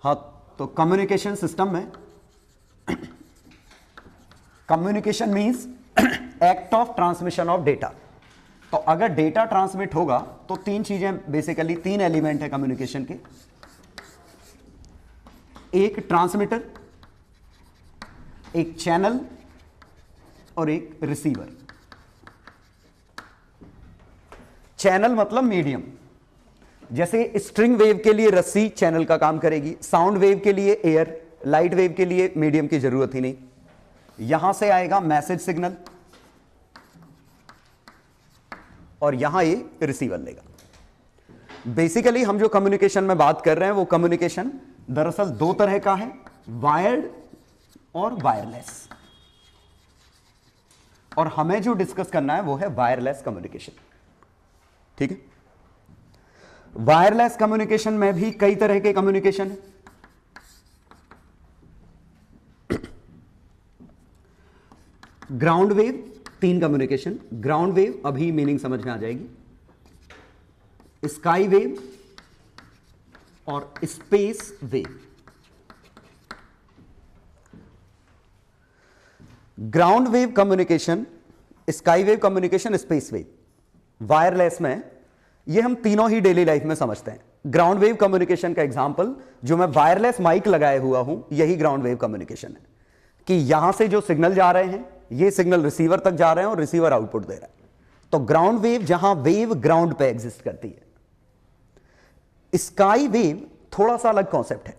हाँ, तो communication system में communication means act of transmission of data. तो अगर डेटा ट्रांसमिट होगा तो तीन चीजें, बेसिकली तीन एलिमेंट है कम्युनिकेशन के। एक ट्रांसमीटर, एक चैनल और एक रिसीवर। चैनल मतलब मीडियम, जैसे स्ट्रिंग वेव के लिए रस्सी चैनल का काम करेगी, साउंड वेव के लिए एयर, लाइट वेव के लिए मीडियम की जरूरत ही नहीं। यहां से आएगा मैसेज सिग्नल और यहां ये रिसीवर लेगा। बेसिकली हम जो कम्युनिकेशन में बात कर रहे हैं वो कम्युनिकेशन दरअसल दो तरह का है, वायर्ड और वायरलेस। और हमें जो डिस्कस करना है वो है वायरलेस कम्युनिकेशन। ठीक है, वायरलेस कम्युनिकेशन में भी कई तरह के कम्युनिकेशन है। ग्राउंड वेव, तीन कम्युनिकेशन। ग्राउंड वेव अभी मीनिंग समझ में आ जाएगी, स्काई वेव और space wave. Ground wave communication, sky wave communication, space wave. Wireless में ये हम तीनों ही डेली लाइफ में समझते हैं। ग्राउंड वेव कम्युनिकेशन का एग्जांपल जो मैं वायरलेस माइक लगाए हुआ हूं, यही ग्राउंड वेव कम्युनिकेशन है कि यहां से जो सिग्नल जा रहे हैं ये सिग्नल रिसीवर तक जा रहे हैं और रिसीवर आउटपुट दे रहा है। तो ग्राउंड वेव, जहां वेव ग्राउंड पे एग्जिस्ट करती है। स्काई वेव थोड़ा सा अलग कॉन्सेप्ट है,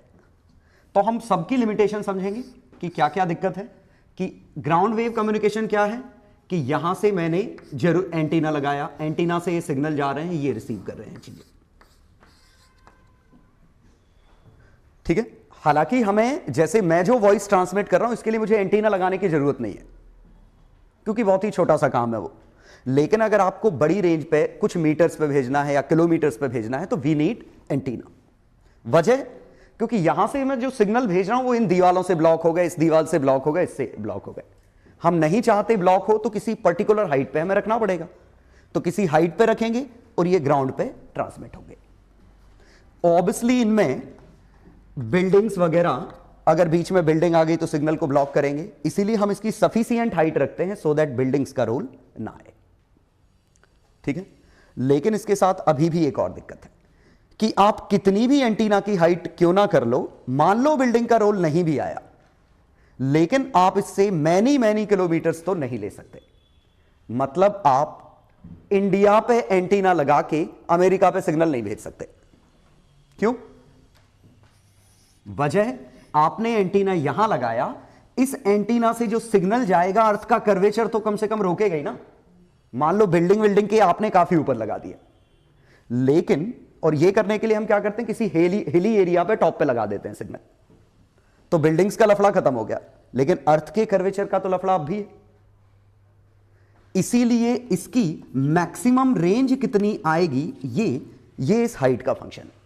तो हम सबकी लिमिटेशन समझेंगे कि क्या क्या दिक्कत है। कि ग्राउंड वेव कम्युनिकेशन क्या है कि यहां से मैंने जरूर एंटीना लगाया, एंटीना से ये सिग्नल जा रहे हैं, ये रिसीव कर रहे हैं चीजें। ठीक है, हालांकि हमें, जैसे मैं जो वॉइस ट्रांसमिट कर रहा हूं इसके लिए मुझे एंटीना लगाने की जरूरत नहीं है क्योंकि बहुत ही छोटा सा काम है वो। लेकिन अगर आपको बड़ी रेंज पे कुछ मीटर्स पे भेजना है या किलोमीटर्स पे भेजना है तो वी नीड एंटीना। वजह, क्योंकि यहां से मैं जो सिग्नल भेज रहा हूं वो इन दीवालों से ब्लॉक हो गए, इस दीवार से ब्लॉक हो गए, इससे ब्लॉक हो गए। हम नहीं चाहते ब्लॉक हो तो किसी पर्टिकुलर हाइट पे हमें रखना पड़ेगा, तो किसी हाइट पे रखेंगे और ये ग्राउंड पे ट्रांसमिट होंगे। ऑब्वियसली इनमें बिल्डिंग्स वगैरह, अगर बीच में बिल्डिंग आ गई तो सिग्नल को ब्लॉक करेंगे, इसीलिए हम इसकी सफिशिएंट हाइट रखते हैं सो दैट बिल्डिंग्स का रोल ना आए। ठीक है, लेकिन इसके साथ अभी भी एक और दिक्कत है कि आप कितनी भी एंटीना की हाइट क्यों ना कर लो, मान लो बिल्डिंग का रोल नहीं भी आया, लेकिन आप इससे मैनी किलोमीटर्स तो नहीं ले सकते। मतलब आप इंडिया पे एंटीना लगा के अमेरिका पे सिग्नल नहीं भेज सकते। क्यों? वजह, आपने एंटीना यहां लगाया, इस एंटीना से जो सिग्नल जाएगा अर्थ का कर्वेचर तो कम से कम रोकेगा ही ना। मान लो बिल्डिंग के आपने काफी ऊपर लगा दिया, लेकिन और ये करने के लिए हम क्या करते हैं, किसी हिली एरिया पे टॉप पे लगा देते हैं सिग्नल, तो बिल्डिंग्स का लफड़ा खत्म हो गया, लेकिन अर्थ के कर्वेचर का तो लफड़ा अब भी है। इसीलिए इसकी मैक्सिमम रेंज कितनी आएगी, ये इस हाइट का फंक्शन है।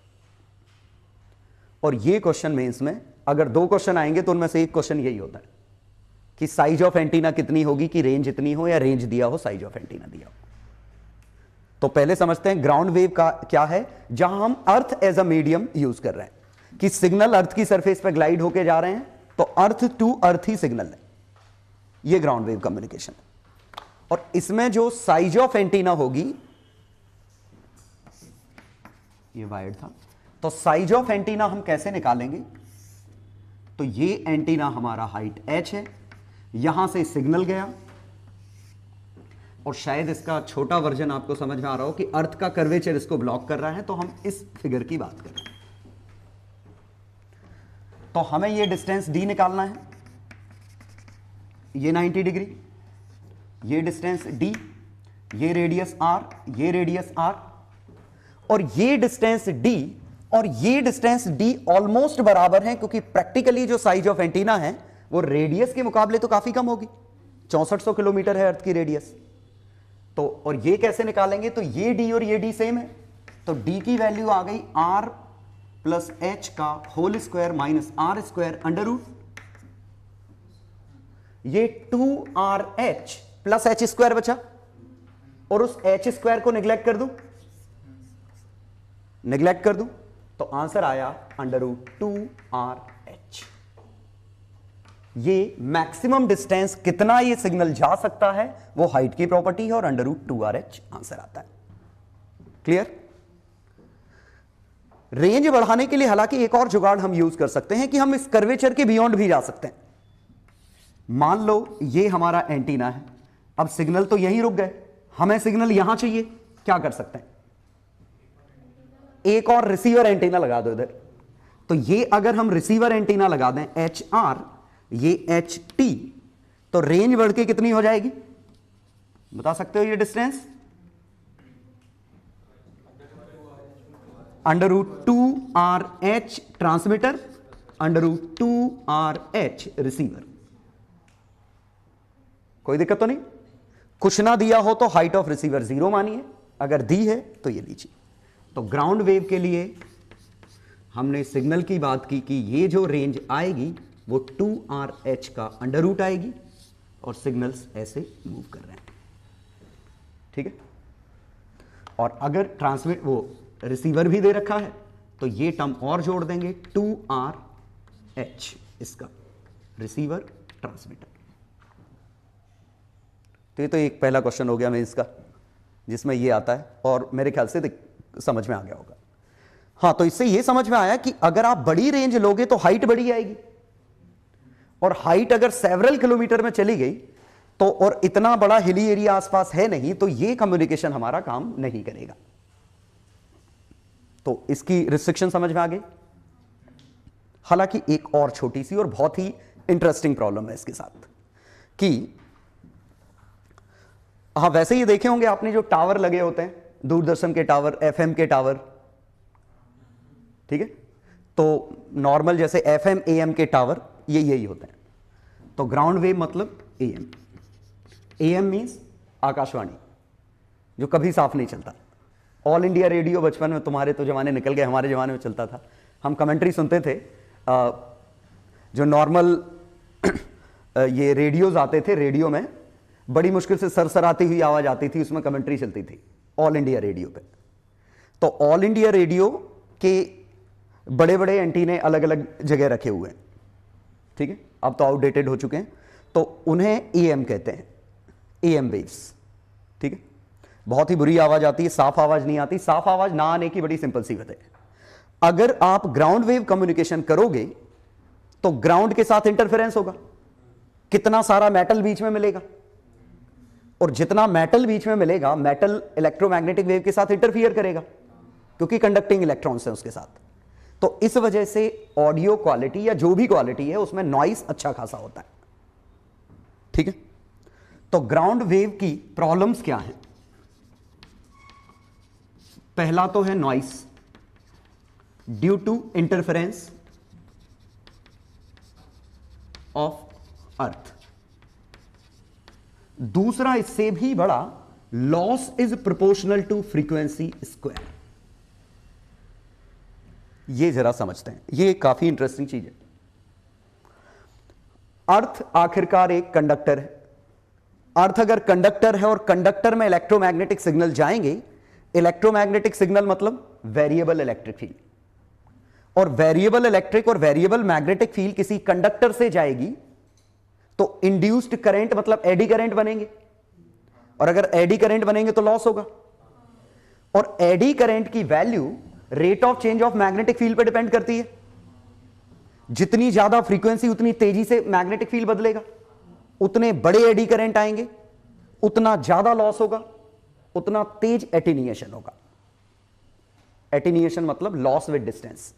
और ये क्वेश्चन मेंस में अगर दो क्वेश्चन आएंगे तो उनमें से एक क्वेश्चन यही होता है कि साइज ऑफ एंटीना कितनी होगी कि रेंज इतनी हो, या रेंज दिया हो, साइज ऑफ एंटीना दिया हो। तो पहले समझते हैं ग्राउंड वेव का क्या है, जहां हम earth as a medium use कर रहे हैं कि सिग्नल अर्थ की सरफेस पर ग्लाइड होके जा रहे हैं, तो earth to earth he signal है। ये ग्राउंड वेव कम्युनिकेशन है। और इसमें जो साइज ऑफ एंटीना होगी, ये वायर्ड था, तो साइज ऑफ एंटीना हम कैसे निकालेंगे, तो ये एंटीना हमारा हाइट h है, यहां से सिग्नल गया, और शायद इसका छोटा वर्जन आपको समझ में आ रहा हो कि अर्थ का कर्वेचर इसको ब्लॉक कर रहा है, तो हम इस फिगर की बात कर रहे हैं। तो हमें ये डिस्टेंस d निकालना है, ये 90 डिग्री, ये डिस्टेंस d, ये रेडियस r, ये रेडियस r, और ये डिस्टेंस d और ये डिस्टेंस d ऑलमोस्ट बराबर है, क्योंकि प्रैक्टिकली जो साइज ऑफ एंटीना है वो रेडियस के मुकाबले तो काफी कम होगी। 6400 किलोमीटर है अर्थ की रेडियस। तो और ये कैसे निकालेंगे, तो ये d और ये d सेम है, तो d की वैल्यू आ गई r प्लस h का whole square minus r square under root, ये 2rh प्लस h स्क्वायर बचा, और उस h स्क्वायर को निगलेक्ट कर दूं, तो आंसर आया √2RH। ये मैक्सिमम डिस्टेंस कितना ये सिग्नल जा सकता है वो हाइट की प्रॉपर्टी है और √2RH आंसर आता है। क्लियर? रेंज बढ़ाने के लिए हालांकि एक और जुगाड़ हम यूज कर सकते हैं कि हम इस कर्वेचर के बियॉन्ड भी जा सकते हैं। मान लो ये हमारा एंटीना है, अब सिग्नल तो यहीं रुक गए, हमें सिग्नल यहां चाहिए, क्या कर सकते हैं? एक और रिसीवर एंटीना लगा दो इधर। तो ये अगर हम रिसीवर एंटीना लगा दें HR, ये HT, तो रेंज बढ़ के कितनी हो जाएगी बता सकते हो? ये distance √2RH transmitter, √2RH receiver. कोई दिक्कत तो नहीं? कुछ ना दिया हो तो हाइट ऑफ रिसीवर 0 मानिए, अगर दी है तो ये लीजिए। तो ग्राउंड वेव के लिए हमने सिग्नल की बात की कि ये जो रेंज आएगी वो 2RH का अंडर रूट आएगी और सिग्नल्स ऐसे मूव कर रहे हैं। ठीक है? और अगर ट्रांसमिट वो रिसीवर भी दे रखा है तो ये टर्म और जोड़ देंगे 2RH, इसका रिसीवर ट्रांसमीटर। तो ये तो एक पहला क्वेश्चन हो गया मेंस का जिसमें ये आता है और मेरे ख्याल से समझ में आ गया होगा। हाँ, तो इससे ये समझ में आया कि अगर आप बड़ी रेंज लोगे तो हाइट बड़ी आएगी, और हाइट अगर सेवरल किलोमीटर में चली गई तो, और इतना बड़ा हिली एरिया आसपास है नहीं, तो ये कम्युनिकेशन हमारा काम नहीं करेगा। तो इसकी रिस्ट्रिक्शन समझ में आ गई। हालांकि एक और छोटी सी और बहुत ही इंटरेस्टिंग प्रॉब्लम है इसके साथ कि हाँ, वैसे ही देखे होंगे आपने जो टावर लगे होते हैं, दूरदर्शन के टावर, FM के टावर, ठीक है? तो नॉर्मल जैसे FM AM के टावर ये यही होते हैं। तो ग्राउंड वेव मतलब AM मीन्स आकाशवाणी, जो कभी साफ नहीं चलता। ऑल इंडिया रेडियो बचपन में, तुम्हारे तो जमाने निकल गए, हमारे जमाने में चलता था। हम कमेंट्री सुनते थे, जो नॉर्मल ये रेडियोज आते थे, रेडियो में बड़ी मुश्किल से सरसराती हुई आवाज आती थी, उसमें कमेंट्री चलती थी ऑल इंडिया रेडियो पे। तो ऑल इंडिया रेडियो के बड़े बड़े एंटीने अलग अलग जगह रखे हुए हैं, ठीक है? अब तो आउटडेटेड हो चुके हैं, तो उन्हें AM कहते हैं, AM वेव्स। ठीक है? बहुत ही बुरी आवाज आती है, साफ आवाज नहीं आती। साफ आवाज ना आने की बड़ी सिंपल सी वजह है, अगर आप ग्राउंड वेव कम्युनिकेशन करोगे तो ग्राउंड के साथ इंटरफेरेंस होगा, कितना सारा मेटल बीच में मिलेगा, और जितना मेटल बीच में मिलेगा, मेटल इलेक्ट्रोमैग्नेटिक वेव के साथ इंटरफियर करेगा क्योंकि कंडक्टिंग इलेक्ट्रॉन्स हैं उसके साथ। तो इस वजह से ऑडियो क्वालिटी या जो भी क्वालिटी है उसमें नॉइस अच्छा खासा होता है। ठीक है? तो ग्राउंड वेव की प्रॉब्लम्स क्या हैं? पहला तो है noise due to interference of earth. दूसरा, इससे भी बड़ा, loss is proportional to frequency square. ये जरा समझते हैं, ये काफी इंटरेस्टिंग चीज है। अर्थ आखिरकार एक कंडक्टर है। अर्थ अगर कंडक्टर है और कंडक्टर में इलेक्ट्रोमैग्नेटिक सिग्नल जाएंगे, इलेक्ट्रोमैग्नेटिक सिग्नल मतलब वेरिएबल इलेक्ट्रिक फील्ड, और वेरिएबल इलेक्ट्रिक और वेरिएबल मैग्नेटिक फील्ड किसी कंडक्टर से जाएगी तो इंड्यूस्ड करंट मतलब एडी करंट बनेंगे, और अगर एडी करंट बनेंगे तो लॉस होगा। और एडी करंट की value rate of change of magnetic field पर डिपेंड करती है। जितनी ज्यादा फ्रीक्वेंसी उतनी तेजी से मैग्नेटिक फील्ड बदलेगा, उतने बड़े एडी करंट आएंगे, उतना ज्यादा लॉस होगा, उतना तेज एटीन्यूएशन होगा। एटीन्यूएशन मतलब लॉस विद डिस्टेंस,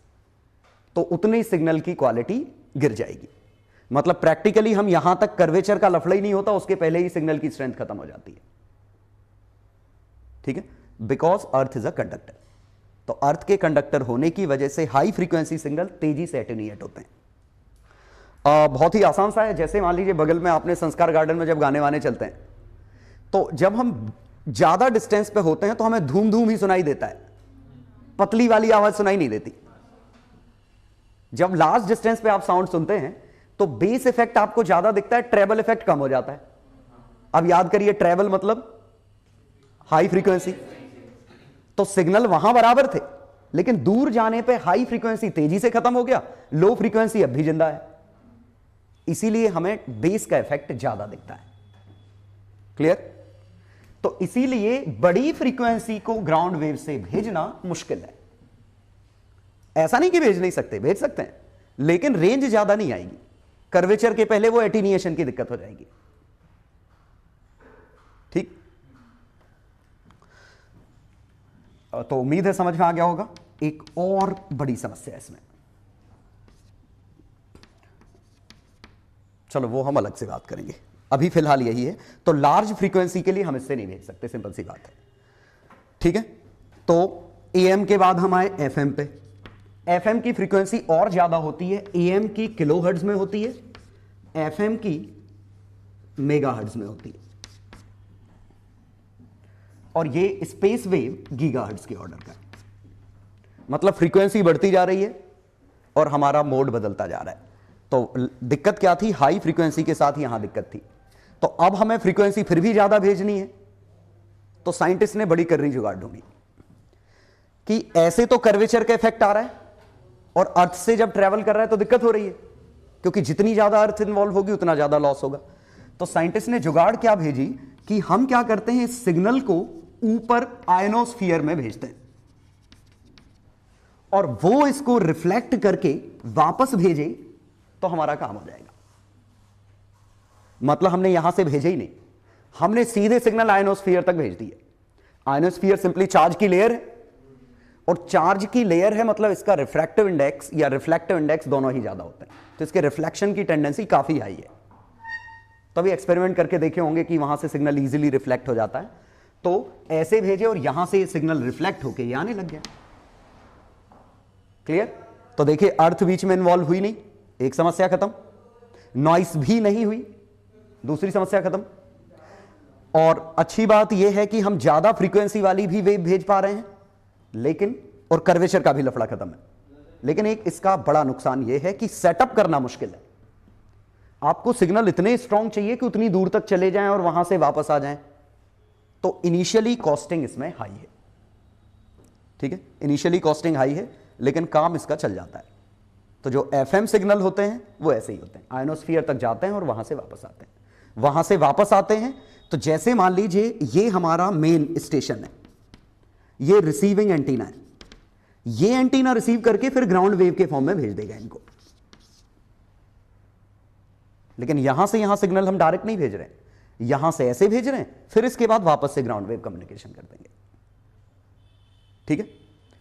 तो उतनी सिग्नल की क्वालिटी गिर जाएगी। मतलब प्रैक्टिकली हम यहां तक कर्वेचर का लफड़ा ही नहीं होता, उसके पहले ही सिग्नल की स्ट्रेंथ खत्म हो जाती है। ठीक है? Because earth is a conductor. तो अर्थ के कंडक्टर होने की वजह से हाई फ्रीक्वेंसी सिग्नल तेजी से एटेन्यूएट होते हैं। बहुत ही आसान सा है, जैसे मान लीजिए बगल में आपने संस्कार गार्डन में जब गाने वाने चलते हैं, तो जब हम ज्यादा डिस्टेंस पे होते हैं तो हमें धूम धूम ही सुनाई देता है, पतली वाली आवाज सुनाई नहीं देती। जब लार्ज डिस्टेंस पे आप साउंड सुनते हैं तो बेस इफेक्ट आपको ज्यादा दिखता है, ट्रेबल इफेक्ट कम हो जाता है। अब याद करिए, ट्रेबल मतलब हाई फ्रीक्वेंसी, तो सिग्नल वहां बराबर थे लेकिन दूर जाने पे हाई फ्रीक्वेंसी तेजी से खत्म हो गया, लो फ्रीक्वेंसी अब भी जिंदा है, इसीलिए हमें बेस का इफेक्ट ज्यादा दिखता है। क्लियर? तो इसीलिए बड़ी फ्रीक्वेंसी को ग्राउंड वेव से भेजना मुश्किल है। ऐसा नहीं कि भेज नहीं सकते, भेज सकते हैं, लेकिन रेंज ज्यादा नहीं आएगी। कर्वेचर के पहले वो एटीन्यूएशन की दिक्कत हो जाएगी। ठीक, तो उम्मीद है समझ में आ गया होगा। एक और बड़ी समस्या है इसमें, चलो वो हम अलग से बात करेंगे, अभी फिलहाल यही है। तो लार्ज फ्रीक्वेंसी के लिए हम इससे नहीं भेज सकते, सिंपल सी बात है। ठीक है, तो एएम के बाद हम आए एफएम पे। एफएम की फ्रीक्वेंसी और ज्यादा होती है, एएम की किलोहर्ट्ज में होती है, एफएम की मेगाहर्ट्ज में होती है, और ये स्पेस वेव गीगाहर्ट्ज के ऑर्डर का है। मतलब फ्रीक्वेंसी बढ़ती जा रही है और हमारा मोड बदलता जा रहा है। तो दिक्कत क्या थी? हाई फ्रीक्वेंसी के साथ यहां दिक्कत थी। तो अब हमें फ्रीक्वेंसी फिर भी ज्यादा भेजनी है, तो साइंटिस्ट ने बड़ी कर्री जुगाड़ ढूंढी कि ऐसे तो कर्वेचर का इफेक्ट आ रहा है और अर्थ से जब ट्रेवल कर रहा है तो दिक्कत हो रही है, क्योंकि जितनी ज्यादा अर्थ इन्वॉल्व होगी उतना ज्यादा लॉस होगा। तो साइंटिस्ट ने जुगाड़ क्या भेजी कि हम क्या करते हैं, इस सिग्नल को ऊपर आयनोस्फीयर में भेजते हैं और वो इसको रिफ्लेक्ट करके वापस भेजे तो हमारा काम हो जाएगा। मतलब हमने यहां से भेजे ही नहीं, हमने सीधे सिग्नल आयनोस्फीयर तक भेज दिए। आयनोस्फीयर सिंपली चार्ज की लेयर है, और चार्ज की लेयर है मतलब इसका रिफ्रैक्टिव इंडेक्स या रिफ्लेक्टिव इंडेक्स दोनों ही ज्यादा होते हैं, तो इसके रिफ्लेक्शन की टेंडेंसी काफी हाई है। तभी एक्सपेरिमेंट करके देखे होंगे कि वहां से सिग्नल इजीली रिफ्लेक्ट हो जाता है। तो ऐसे भेजे और यहां से सिग्नल रिफ्लेक्ट होके ये आने लग गया। क्लियर? तो देखिए अर्थ बीच में इन्वॉल्व हुई नहीं, एक समस्या खत्म। नॉइस भी नहीं हुई, दूसरी समस्या खत्म। और अच्छी बात यह है कि हम ज्यादा फ्रीक्वेंसी वाली भी वेव भेज पा रहे हैं, लेकिन और कर्वेचर का भी लफड़ा खत्म है। लेकिन एक इसका बड़ा नुकसान यह है कि सेटअप करना मुश्किल है। आपको सिग्नल इतने स्ट्रांग चाहिए कि उतनी दूर तक चले जाएं और वहां से वापस आ जाएं, तो इनिशियली कॉस्टिंग इसमें हाई है। ठीक है, इनिशियली कॉस्टिंग हाई है, लेकिन काम इसका चल जाता है। तो जो एफएम सिग्नल होते हैं वो ऐसे ही होते हैं, आयनोस्फीयर तक जाते हैं और वहां से वापस आते हैं। वहां से वापस आते हैं तो जैसे मान लीजिए ये हमारा मेन स्टेशन है, ये रिसीविंग एंटीना है, ये एंटीना रिसीव करके फिर ग्राउंड वेव के फॉर्म में भेज देगा इनको। लेकिन यहां से यहां सिग्नल हम डायरेक्ट नहीं भेज रहे हैं, यहां से ऐसे भेज रहे हैं, फिर इसके बाद वापस से ग्राउंड वेव कम्युनिकेशन कर देंगे। ठीक है,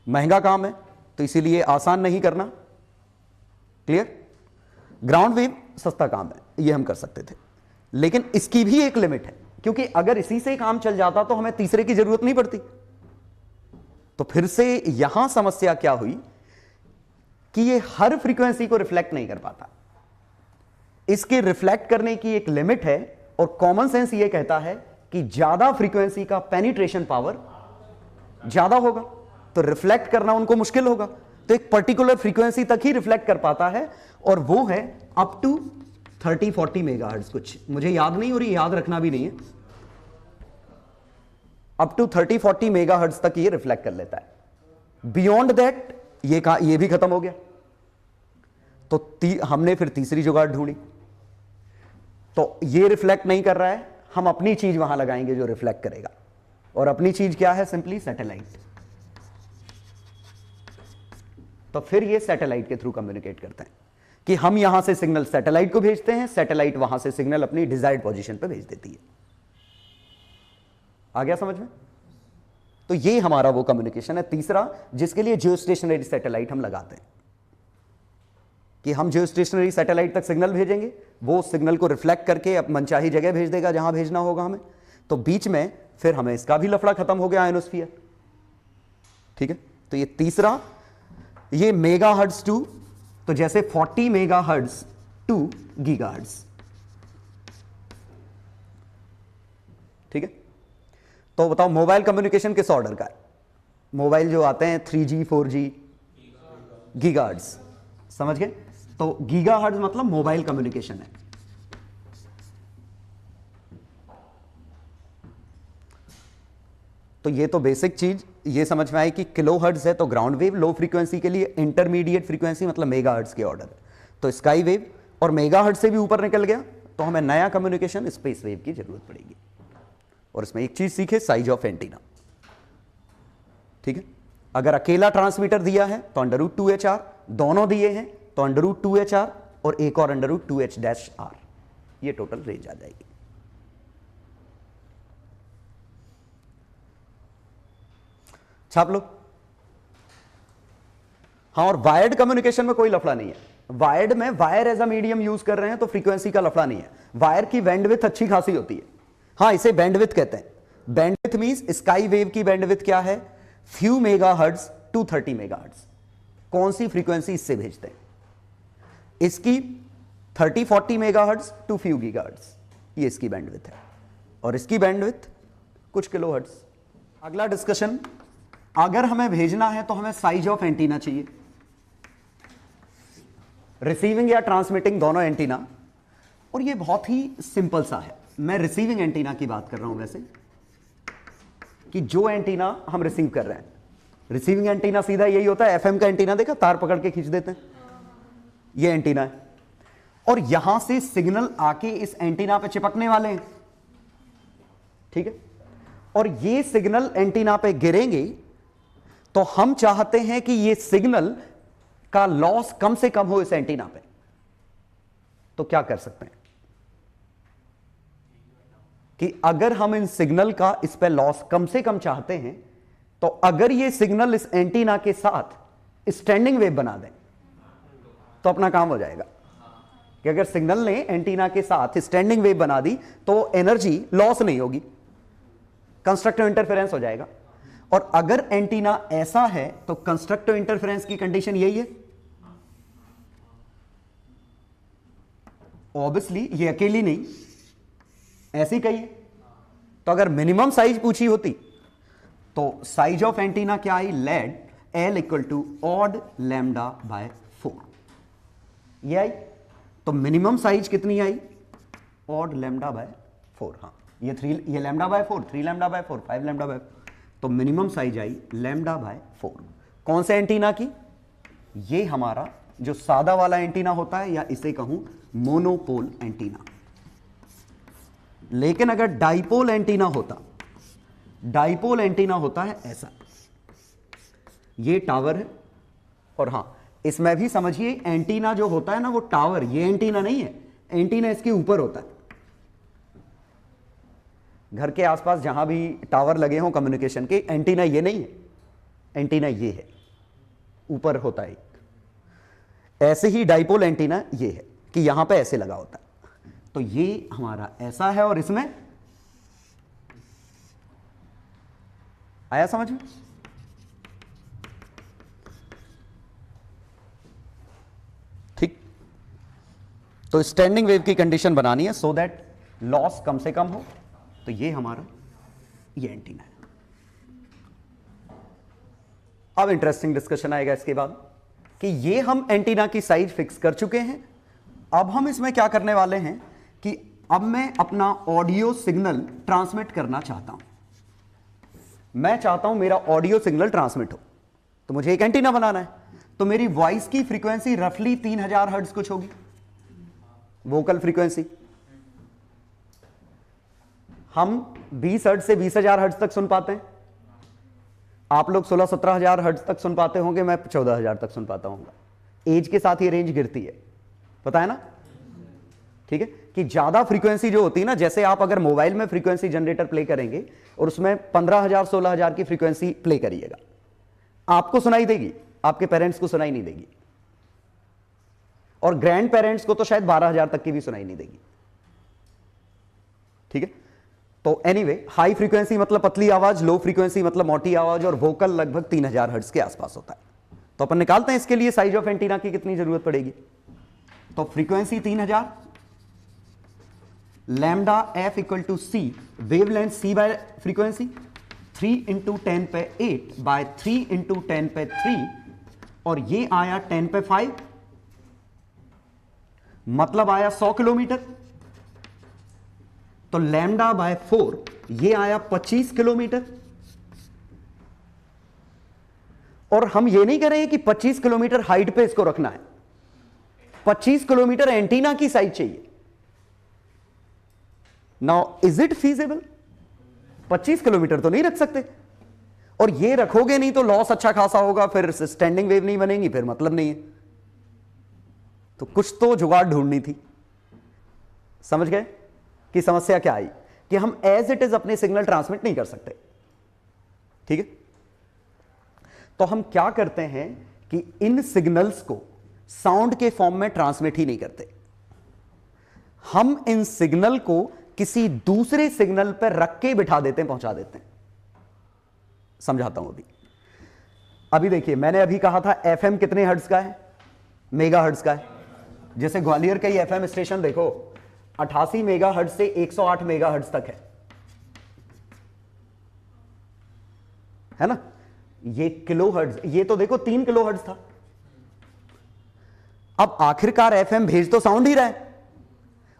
महंगा काम है तो इसीलिए आसान नहीं करना। क्लियर? ग्राउंड वेव सस्ता काम है, ये हम कर सकते थे, लेकिन इसकी भी एक लिमिट है, क्योंकि अगर इसी से काम चल जाता तो हमें तीसरे की जरूरत नहीं पड़ती। तो फिर से यहां समस्या क्या हुई कि ये हर फ्रीक्वेंसी को रिफ्लेक्ट नहीं कर पाता, इसके रिफ्लेक्ट करने की एक लिमिट है, और कॉमन सेंस ये कहता है कि ज्यादा फ्रीक्वेंसी का पेनिट्रेशन पावर ज्यादा होगा, तो रिफ्लेक्ट करना उनको मुश्किल होगा। तो एक पर्टिकुलर फ्रीक्वेंसी तक ही रिफ्लेक्ट कर पाता है, और वो है अप टू 30-40 मेगाहर्ट्ज। कुछ मुझे याद नहीं हो रही, याद रखना भी नहीं है, अप टू 30-40 मेगाहर्ट्ज तक ये रिफ्लेक्ट कर लेता है। बियॉन्ड दैट ये भी खत्म हो गया। तो हमने फिर तीसरी जुगाड़ ढूंढी, तो ये रिफ्लेक्ट नहीं कर रहा है, हम अपनी चीज वहां लगाएंगे जो रिफ्लेक्ट करेगा। और अपनी चीज क्या है? Simply satellite. तो फिर ये सैटेलाइट के थ्रू कम्युनिकेट करते हैं कि हम यहां से सिग्नल सैटेलाइट को भेजते हैं, सैटेलाइट वहां से सिग्नल अपनी डिजायर्ड पोजीशन पे भेज देती है। आ गया समझ में? तो ये हमारा वो कम्युनिकेशन है तीसरा, जिसके लिए जियोस्टेशनरी सैटेलाइट हम लगाते हैं कि हम जियोस्टेशनरी सैटेलाइट तक सिग्नल भेजेंगे, वो सिग्नल को रिफ्लेक्ट करके अब मनचाही जगह भेज देगा जहां भेजना होगा हमें। तो बीच में फिर हमें इसका भी लफड़ा खत्म हो गया, आयनोस्फीयर। ठीक है, तो ये तीसरा, ये मेगाहर्ट्ज टू, तो जैसे 40 मेगाहर्ट्ज टू गीगाहर्ट्ज। ठीक है, तो बताओ मोबाइल कम्युनिकेशन किस ऑर्डर का है? मोबाइल जो आते हैं 3G 4G, गीगाहर्ट्ज। समझ गए? तो गीगाहर्ट्ज मतलब मोबाइल कम्युनिकेशन है। तो ये तो बेसिक चीज ये समझ में आई कि किलो हर्ट्ज है तो ग्राउंड वेव, लो फ्रीक्वेंसी के लिए इंटरमीडिएट फ्रीक्वेंसी मतलब मेगा हर्ट्ज के ऑर्डर है, तो स्काई वेव, और मेगा हर्ट्ज से भी ऊपर निकल गया तो हमें नया कम्युनिकेशन स्पेस वेव की जरूरत पड़ेगी। और इसमें एक चीज सीखे, साइज ऑफ एंटीना। ठीक है, अगर अकेला ट्रांसमीटर दिया है तो √2HR, दोनों दिए हैं तो √2HR और एक और √2H-R, ये टोटल रेंज आ जाएगी। छाप लो। हाँ, और वायर्ड कम्युनिकेशन में कोई लफड़ा नहीं है। वायर्ड में wire as a medium use कर रहे हैं तो फ्रीक्वेंसी का लफड़ा नहीं है। वायर की बैंडविड्थ अच्छी खासी होती है। हाँ, इसे बैंडविड्थ कहते हैं। बैंडविड्थ मींस स्काई वेव की बैंडविड्थ क्या है, फ्यू मेगाहर्ट्ज टू 30 मेगाहर्ट्ज। कौन सी फ्रीक्वेंसी इससे भेजते हैं, इसकी 30-40 मेगाहर्ट्ज टू फ्यू गीगाहर्ट्ज, ये इसकी बैंडविड्थ है, और इसकी बैंडविड्थ कुछ किलोहर्ट्ज। अगला डिस्कशन, अगर हमें भेजना है तो हमें साइज ऑफ एंटीना चाहिए, रिसीविंग या ट्रांसमिटिंग दोनों एंटीना। और ये बहुत ही सिंपल सा है, मैं रिसीविंग एंटीना की बात कर रहा हूं वैसे, कि जो एंटीना हम रिसीव कर रहे हैं, रिसीविंग एंटीना सीधा यही होता है, एफएम का एंटीना देखा, तार पकड़ के खींच देते हैं, ये एंटीना है, और यहां से सिग्नल आके इस एंटीना पे चिपकने वाले हैं। ठीक है, और ये सिग्नल एंटीना पे गिरेंगे तो हम चाहते हैं कि ये सिग्नल का लॉस कम से कम हो इस एंटीना पे। तो क्या कर सकते हैं कि अगर हम इन सिग्नल का इस पे लॉस कम से कम चाहते हैं तो अगर ये सिग्नल इस एंटीना के साथ स्टैंडिंग वेव बना दें तो अपना काम हो जाएगा। कि अगर सिग्नल ने एंटीना के साथ स्टैंडिंग वेव बना दी तो एनर्जी लॉस नहीं होगी, कंस्ट्रक्टिव इंटरफेरेंस हो जाएगा। और अगर एंटीना ऐसा है तो कंस्ट्रक्टिव इंटरफेरेंस की कंडीशन यही है, ऑब्वियसली ये अकेली नहीं, ऐसी कही है। तो अगर मिनिमम साइज पूछी होती तो साइज ऑफ एंटीना क्या आई, लेड L = ऑड λ/4, ये आई। तो मिनिमम साइज कितनी आई, ऑड λ/4। हाँ, ये λ/4, 3 λ/4, 5 λ/4, तो मिनिमम साइज आई λ/4। कौन से एंटीना की, ये हमारा जो सादा वाला एंटीना होता है, या इसे कहूं मोनोपोल एंटीना। लेकिन अगर डाइपोल एंटीना होता, डाइपोल एंटीना होता है ऐसा, ये टावर है, और हां इसमें भी समझिए एंटीना जो होता है ना वो टावर, ये एंटीना नहीं है, एंटीना इसके ऊपर होता है। घर के आसपास जहां भी टावर लगे हों कम्युनिकेशन के, एंटीना ये नहीं है, एंटीना ये है, ऊपर होता है। ऐसे ही डाइपोल एंटीना ये है कि यहां पे ऐसे लगा होता है। तो ये हमारा ऐसा है, और इसमें आया समझ में। ठीक, तो स्टैंडिंग वेव की कंडीशन बनानी है सो दैट लॉस कम से कम हो। तो ये हमारा ये एंटीना है। अब इंटरेस्टिंग डिस्कशन आएगा इसके बाद कि ये हम एंटीना की साइज फिक्स कर चुके हैं। अब हम इसमें क्या करने वाले हैं कि अब मैं अपना ऑडियो सिग्नल ट्रांसमिट करना चाहता हूं। मैं चाहता हूं मेरा ऑडियो सिग्नल ट्रांसमिट हो, तो मुझे एक एंटीना बनाना है। तो मेरी वॉइस की फ्रीक्वेंसी रफली 3000 हर्ट्ज कुछ होगी, वोकल फ्रीक्वेंसी। हम 20 हर्ट्ज से 20,000 हर्ट्ज तक सुन पाते हैं। आप लोग 16-17,000 हर्ट्ज तक सुन पाते होंगे, मैं 14,000 तक सुन पाता हूँ। एज के साथ ये रेंज गिरती है, पता है ना। ठीक है, कि ज्यादा फ्रीक्वेंसी जो होती है ना, जैसे आप अगर मोबाइल में फ्रीक्वेंसी जनरेटर प्ले करेंगे और उसमें 15,000-16,000 की फ्रीक्वेंसी प्ले करिएगा, आपको सुनाई देगी, आपके पेरेंट्स को सुनाई नहीं देगी, और ग्रैंड पेरेंट्स को तो शायद 12,000 तक की भी सुनाई नहीं देगी। ठीक है, तो एनीवे हाई फ्रीक्वेंसी मतलब पतली आवाज, लो फ्रीक्वेंसी मतलब मोटी आवाज, और वोकल लगभग 3000 हर्ट्ज के आसपास होता है। तो अपन निकालते हैं इसके लिए साइज ऑफ एंटीना की कितनी जरूरत पड़ेगी। तो frequency 3000, lambda F = C, wavelength C by frequency, 3 × 10⁸ by 3 × 10⁵, और ये आया 10⁵, मतलब आया 100 किलोमीटर। तो λ/4 ये आया 25 किलोमीटर। और हम ये नहीं कह रहे हैं कि 25 किलोमीटर हाइट पे इसको रखना है, 25 किलोमीटर एंटीना की साइज चाहिए। Now is it feasible? 25 kilometre तो नहीं रख सकते, और ये रखोगे नहीं तो लॉस अच्छा खासा होगा, फिर स्टैंडिंग वेव नहीं बनेगी, फिर मतलब नहीं है। तो कुछ तो जुगाड़ ढूंढनी थी। समझ गए कि समस्या क्या आई? कि हम एज इट इज अपने सिग्नल ट्रांसमिट नहीं कर सकते। ठीक है, तो हम क्या करते हैं कि इन सिग्नल्स को साउंड के फॉर्म में ट्रांसमिट ही नहीं करते, हम इन सिग्नल को किसी दूसरे सिग्नल पर रख के बिठा देते हैं, पहुंचा देते हैं। समझाता हूं अभी देखिए, मैंने अभी कहा था एफएम कितने हर्ट्ज का है? मेगा हर्ट्ज का है। जैसे ग्वालियर का ही एफएम स्टेशन देखो, 88 मेगा हर्ट्ज से 108 मेगा हर्ट्ज तक है ना? ये किलो हर्ट्ज, ये तो देखो 3 किलो हर्ट्ज था। अब आखिरकार एफएम भेज तो साउंड ही रहा है,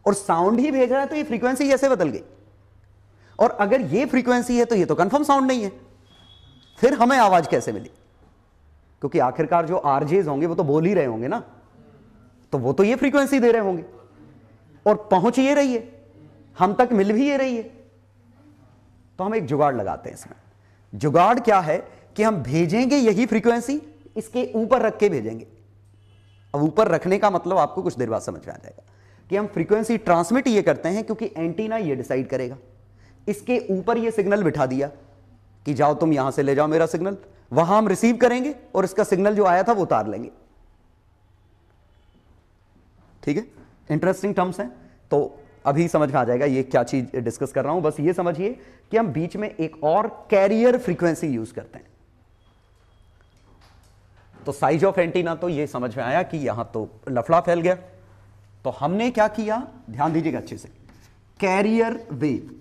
और साउंड ही भेज रहा है, तो ये फ्रीक्वेंसी कैसे बदल गई? और अगर ये फ्रीक्वेंसी है तो ये तो कंफर्म साउंड नहीं है, फिर हमें आवाज कैसे मिली? क्योंकि आखिरकार जो आरजेज होंगे वो तो बोल ही रहे होंगे ना, तो वो तो ये फ्रीक्वेंसी दे रहे होंगे, और पहुंच ये रही है, हम तक मिल भी ये रही है। तो हम एक जुगाड़ लगाते हैं इसमें। जुगाड़ क्या है कि हम भेजेंगे यही फ्रीक्वेंसी, इसके ऊपर रख के भेजेंगे। अब ऊपर रखने का मतलब आपको कुछ देर बाद समझ में आ जाएगा कि हम फ्रीक्वेंसी ट्रांसमिट ये करते हैं क्योंकि एंटीना ये डिसाइड करेगा। इसके ऊपर ये सिग्नल बिठा दिया कि जाओ तुम यहां से ले जाओ मेरा सिग्नल, वहां हम रिसीव करेंगे और इसका सिग्नल जो आया था वो उतार लेंगे। ठीक है, इंटरेस्टिंग टर्म्स हैं, तो अभी समझ में आ जाएगा ये क्या चीज डिस्कस कर रहा हूं। बस ये समझिए कि हम बीच में एक और कैरियर फ्रीक्वेंसी यूज करते हैं। तो साइज ऑफ एंटीना तो ये समझ में आया कि यहां तो लफड़ा फैल गया। तो हमने क्या किया, ध्यान दीजिएगा अच्छे से। कैरियर वेव,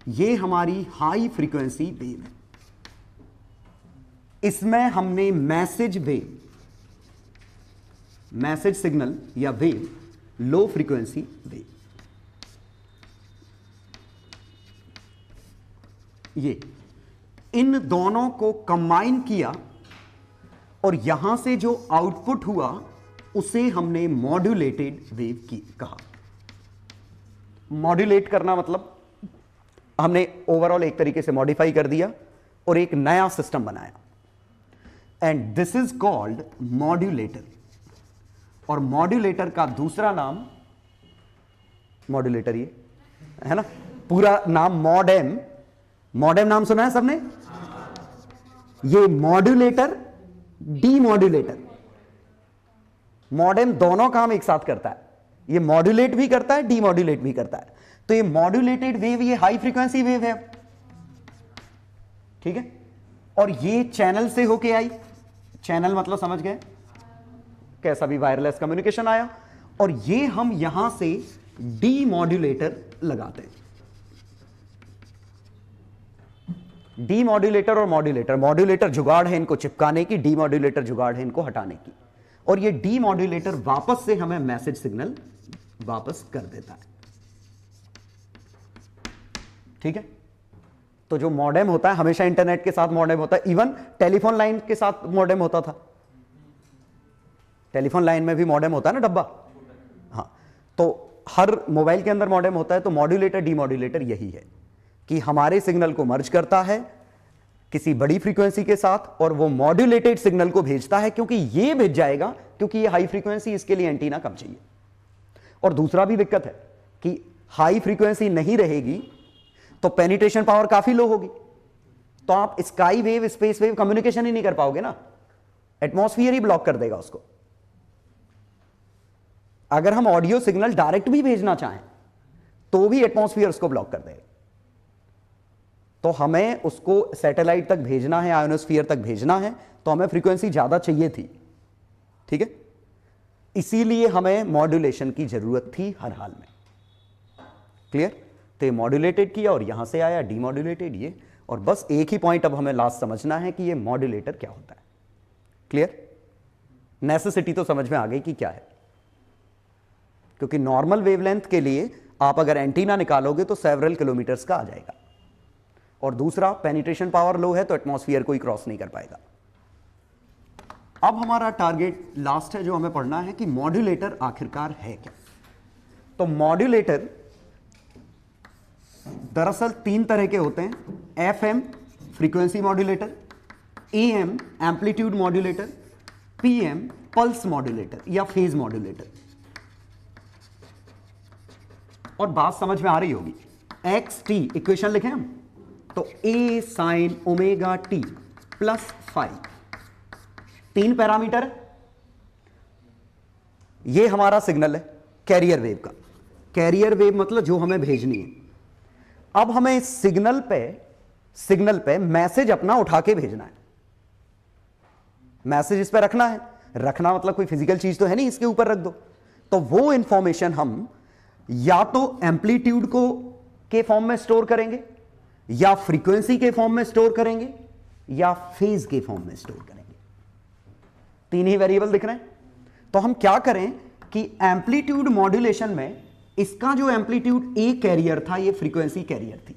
ये हमारी हाई फ्रीक्वेंसी वेव है। इसमें हमने मैसेज वेव, मैसेज सिग्नल या वेव, लो फ्रीक्वेंसी वेव, ये इन दोनों को कंबाइन किया और यहां से जो आउटपुट हुआ उसे हमने मॉड्यूलेटेड वेव की कहा। मॉड्यूलेट करना मतलब हमने ओवरऑल एक तरीके से मॉडिफाई कर दिया और एक नया सिस्टम बनाया, and this is called modulator. और मॉड्यूलेटर का दूसरा नाम, मॉड्यूलेटर ये है ना, पूरा नाम मॉडेम। मॉडेम नाम सुना है सबने? ये मॉड्यूलेटर, डीमॉड्यूलेटर, मॉडेम दोनों काम एक साथ करता है। ये मॉड्यूलेट भी करता है, डीमॉड्यूलेट भी करता है। तो ये मॉड्यूलेटेड वेव, ये हाई फ्रीक्वेंसी वेव है। ठीक है, और ये चैनल से होके आई। चैनल मतलब समझ गए, कैसा भी वायरलेस कम्युनिकेशन आया, और ये हम यहां से डीमॉड्यूलेटर लगाते हैं। डीमॉड्यूलेटर और मॉड्यूलेटर, मॉड्यूलेटर जुगाड़ है इनको चिपकाने की, डीमॉड्यूलेटर जुगाड़ है इनको हटाने की। और ये डीमॉड्यूलेटर वापस से हमें मैसेज सिग्नल वापस कर देता है। ठीक है, तो जो मॉडेम होता है, हमेशा इंटरनेट के साथ मॉडेम होता है, इवन टेलीफोन लाइन के साथ मॉडेम होता था। टेलीफोन लाइन में भी मॉडेम होता है ना, डब्बा। हाँ, तो हर मोबाइल के अंदर मॉडेम होता है। तो मॉड्यूलेटर डीमॉड्यूलेटर यही है कि हमारे सिग्नल को मर्ज करता है किसी बड़ी फ्रीक्वेंसी के साथ, और वो मॉड्यूलेटेड सिग्नल को भेजता है, क्योंकि ये भेज जाएगा, क्योंकि ये हाई फ्रीक्वेंसी, इसके लिए एंटीना कम चाहिए। और दूसरा भी दिक्कत है कि हाई फ्रीक्वेंसी नहीं रहेगी तो पेनिट्रेशन पावर काफी लो होगी, तो आप sky wave, space wave communication ही नहीं कर पाओगे ना, एटमॉस्फेयर ही ब्लॉक कर देगा उसको। अगर हम ऑडियो सिग्नल डायरेक्ट भी भेजना चाहें तो भी एटमॉस्फेयर उसको ब्लॉक कर देगा। तो हमें उसको सैटेलाइट तक भेजना है, आयोनोस्फीयर तक भेजना है, तो हमें फ्रीक्वेंसी ज्यादा चाहिए थी। ठीक है, इसीलिए हमें मॉड्यूलेशन की जरूरत थी हर हाल में। क्लियर? तो ये मॉड्यूलेटेड किया और यहां से आया डीमॉड्यूलेटेड ये, और बस एक ही पॉइंट अब हमें लास्ट समझना है कि ये मॉड्यूलेटर क्या होता है। क्लियर? नेसेसिटी तो समझ में आ गई कि क्या है, क्योंकि नॉर्मल वेवलेंथ के लिए आप अगर एंटीना निकालोगे तो सेवरल किलोमीटर्स का आ जाएगा, और दूसरा पेनिट्रेशन पावर लो है तो एटमॉस्फेयर को ही क्रॉस नहीं कर पाएगा। अब हमारा टारगेट लास्ट है जो हमें पढ़ना है कि मॉड्यूलेटर आखिरकार है क्या। तो मॉड्यूलेटर दरअसल 3 तरह के होते हैं, FM frequency modulator, AM amplitude modulator, PM pulse modulator या फेज मॉड्यूलेटर। और बात समझ में आ रही होगी। XT इक्वेशन लिखें हम तो A sin omega t plus 5, 3 parameter. ये हमारा सिग्नल है कैरियर वेव का। कैरियर वेव मतलब जो हमें भेजनी है। अब हमें इस सिग्नल पे मैसेज अपना उठा के भेजना है। मैसेज इस पे रखना है, रखना मतलब कोई फिजिकल चीज तो है नहीं इसके ऊपर रख दो। तो वो इंफॉर्मेशन हम या तो एम्पलीट्यूड को के फॉर्म में स्टोर करेंगे, या फ्रीक्वेंसी के फॉर्म में स्टोर करेंगे, या फेज के फॉर्म में स्टोर करेंगे। 3 ही वेरिएबल दिख रहे हैं। तो हम क्या करें कि एम्पलीट्यूड मॉड्यूलेशन में इसका जो एम्पलीट्यूड ए कैरियर था, ये फ्रीक्वेंसी कैरियर थी,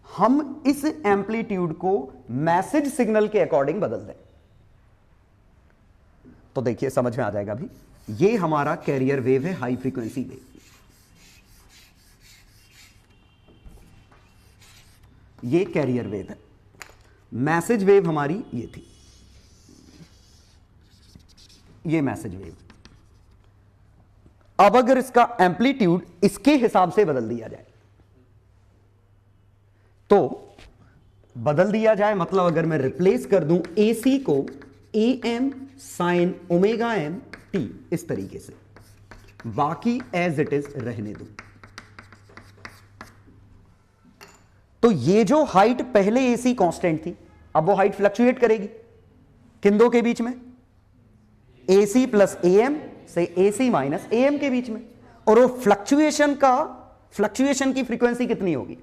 हम इस एम्पलीट्यूड को मैसेज सिग्नल के अकॉर्डिंग बदल दें। तो देखिए समझ में आ जाएगा अभी। ये हमारा कैरियर वेव है, हाई फ्रीक्वेंसी वेव। ये कैरियर वेव है। मैसेज वेव हमारी ये थी, ये मैसेज वेव। अब अगर इसका एम्पलीट्यूड इसके हिसाब से बदल दिया जाए, तो बदल दिया जाए मतलब अगर मैं रिप्लेस कर दूं AC को AM sin omega m t इस तरीके से, बाकी एज इट इज रहने दूं, तो ये जो हाइट पहले AC कांस्टेंट थी, अब वो हाइट फ्लक्चुएट करेगी किन दो के बीच में, AC प्लस AM से AC माइनस AM के बीच में। और वो फ्लक्चुएशन की फ्रीक्वेंसी कितनी होगी,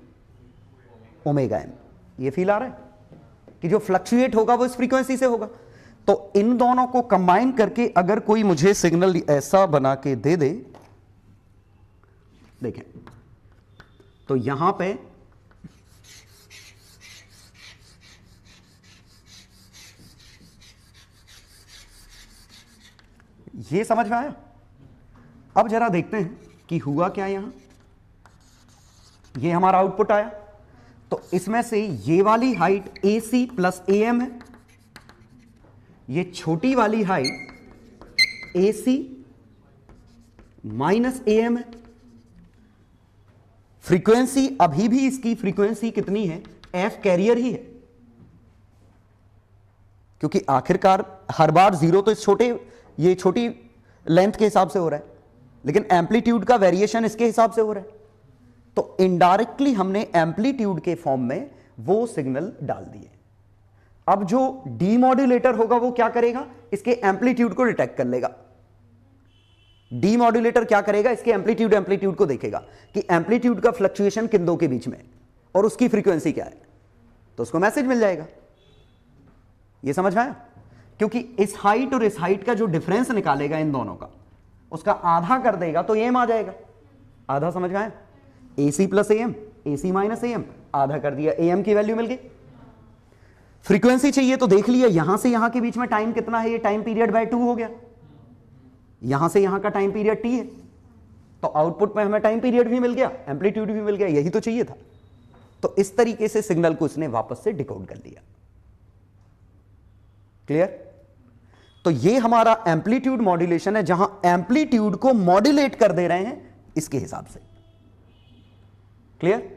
ओमेगा m। ये फील आ रहा है कि जो फ्लक्चुएट होगा वो इस फ्रीक्वेंसी से होगा। तो इन दोनों को कंबाइन करके अगर कोई मुझे सिग्नल ऐसा बना के दे दे, देखें तो यहां पे ये समझ में आया। अब जरा देखते हैं कि हुआ क्या यहां। ये हमारा आउटपुट आया, तो इसमें से ये वाली हाइट AC प्लस AM है, ये छोटी वाली हाइट AC माइनस AM है। फ्रीक्वेंसी अभी भी इसकी फ्रीक्वेंसी कितनी है, F कैरियर ही है, क्योंकि आखिरकार हर बार 0 तो इस ये छोटी लेंथ के हिसाब से हो रहा है, लेकिन एम्पलीट्यूड का वेरिएशन इसके हिसाब से हो रहा है। तो इनडायरेक्टली हमने एम्पलीट्यूड के फॉर्म में वो सिग्नल डाल दिए। अब जो डीमॉड्यूलेटर होगा वो क्या करेगा, इसके एम्पलीट्यूड को डिटेक्ट कर लेगा। डीमॉड्यूलेटर क्या करेगा, इसके एम्पलीट्यूड को देखेगा कि एम्पलीट्यूड का फ्लक्चुएशन किन दो के बीच में और उसकी फ्रीक्वेंसी क्या है, तो उसको मैसेज मिल जाएगा। ये समझ में आया। क्योंकि इस हाइट और इस हाइट का जो डिफरेंस निकालेगा इन दोनों का, उसका आधा कर देगा तो AM आ जाएगा। आधा समझ में आया। AC plus AM, AC minus AM, आधा कर दिया, AM की वैल्यू मिल गई। फ्रीक्वेंसी चाहिए तो देख लिया, यहां से यहां के बीच में टाइम कितना है, ये टाइम पीरियड बाय 2 हो गया। यहां से यहां का टाइम पीरियड T है, तो आउटपुट में हमें टाइम पीरियड भी मिल गया, एम्पलीट्यूड भी मिल गया। यही तो चाहिए था। तो इस तरीके से सिग्नल को इसने वापस से डिकोड कर लिया। क्लियर। तो ये हमारा एम्पलीट्यूड मॉड्यूलेशन है, जहां एम्पलीट्यूड को मॉड्यूलेट कर दे रहे हैं इसके हिसाब से। क्लियर।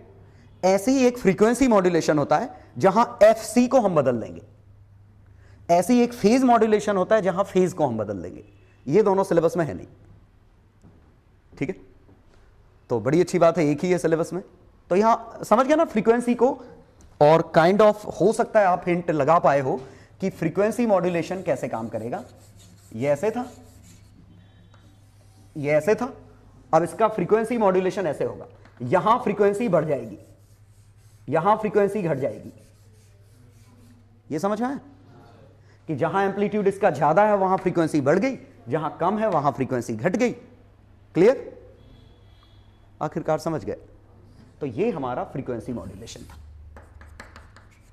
ऐसे ही एक फ्रीक्वेंसी मॉड्यूलेशन होता है जहां FC को हम बदल देंगे। ऐसे ही एक फेज मॉड्यूलेशन होता है जहां फेज को हम बदल देंगे। ये दोनों सिलेबस में है नहीं, ठीक है। तो बड़ी अच्छी बात है, एक ही है सिलेबस में। तो यहां समझ गया ना फ्रीक्वेंसी को। और काइंड ऑफ हो सकता है आप हिंट लगा पाए हो कि फ्रीक्वेंसी मॉड्यूलेशन कैसे काम करेगा। ये ऐसे था, ये ऐसे था, अब इसका फ्रीक्वेंसी मॉड्यूलेशन ऐसे होगा। यहां फ्रीक्वेंसी बढ़ जाएगी, यहां फ्रीक्वेंसी घट जाएगी। ये समझ में आया कि जहां एम्पलीट्यूड इसका ज्यादा है वहां फ्रीक्वेंसी बढ़ गई, जहां कम है वहां फ्रीक्वेंसी घट गई। क्लियर। आखिरकार समझ गए। तो ये हमारा फ्रीक्वेंसी मॉड्यूलेशन था।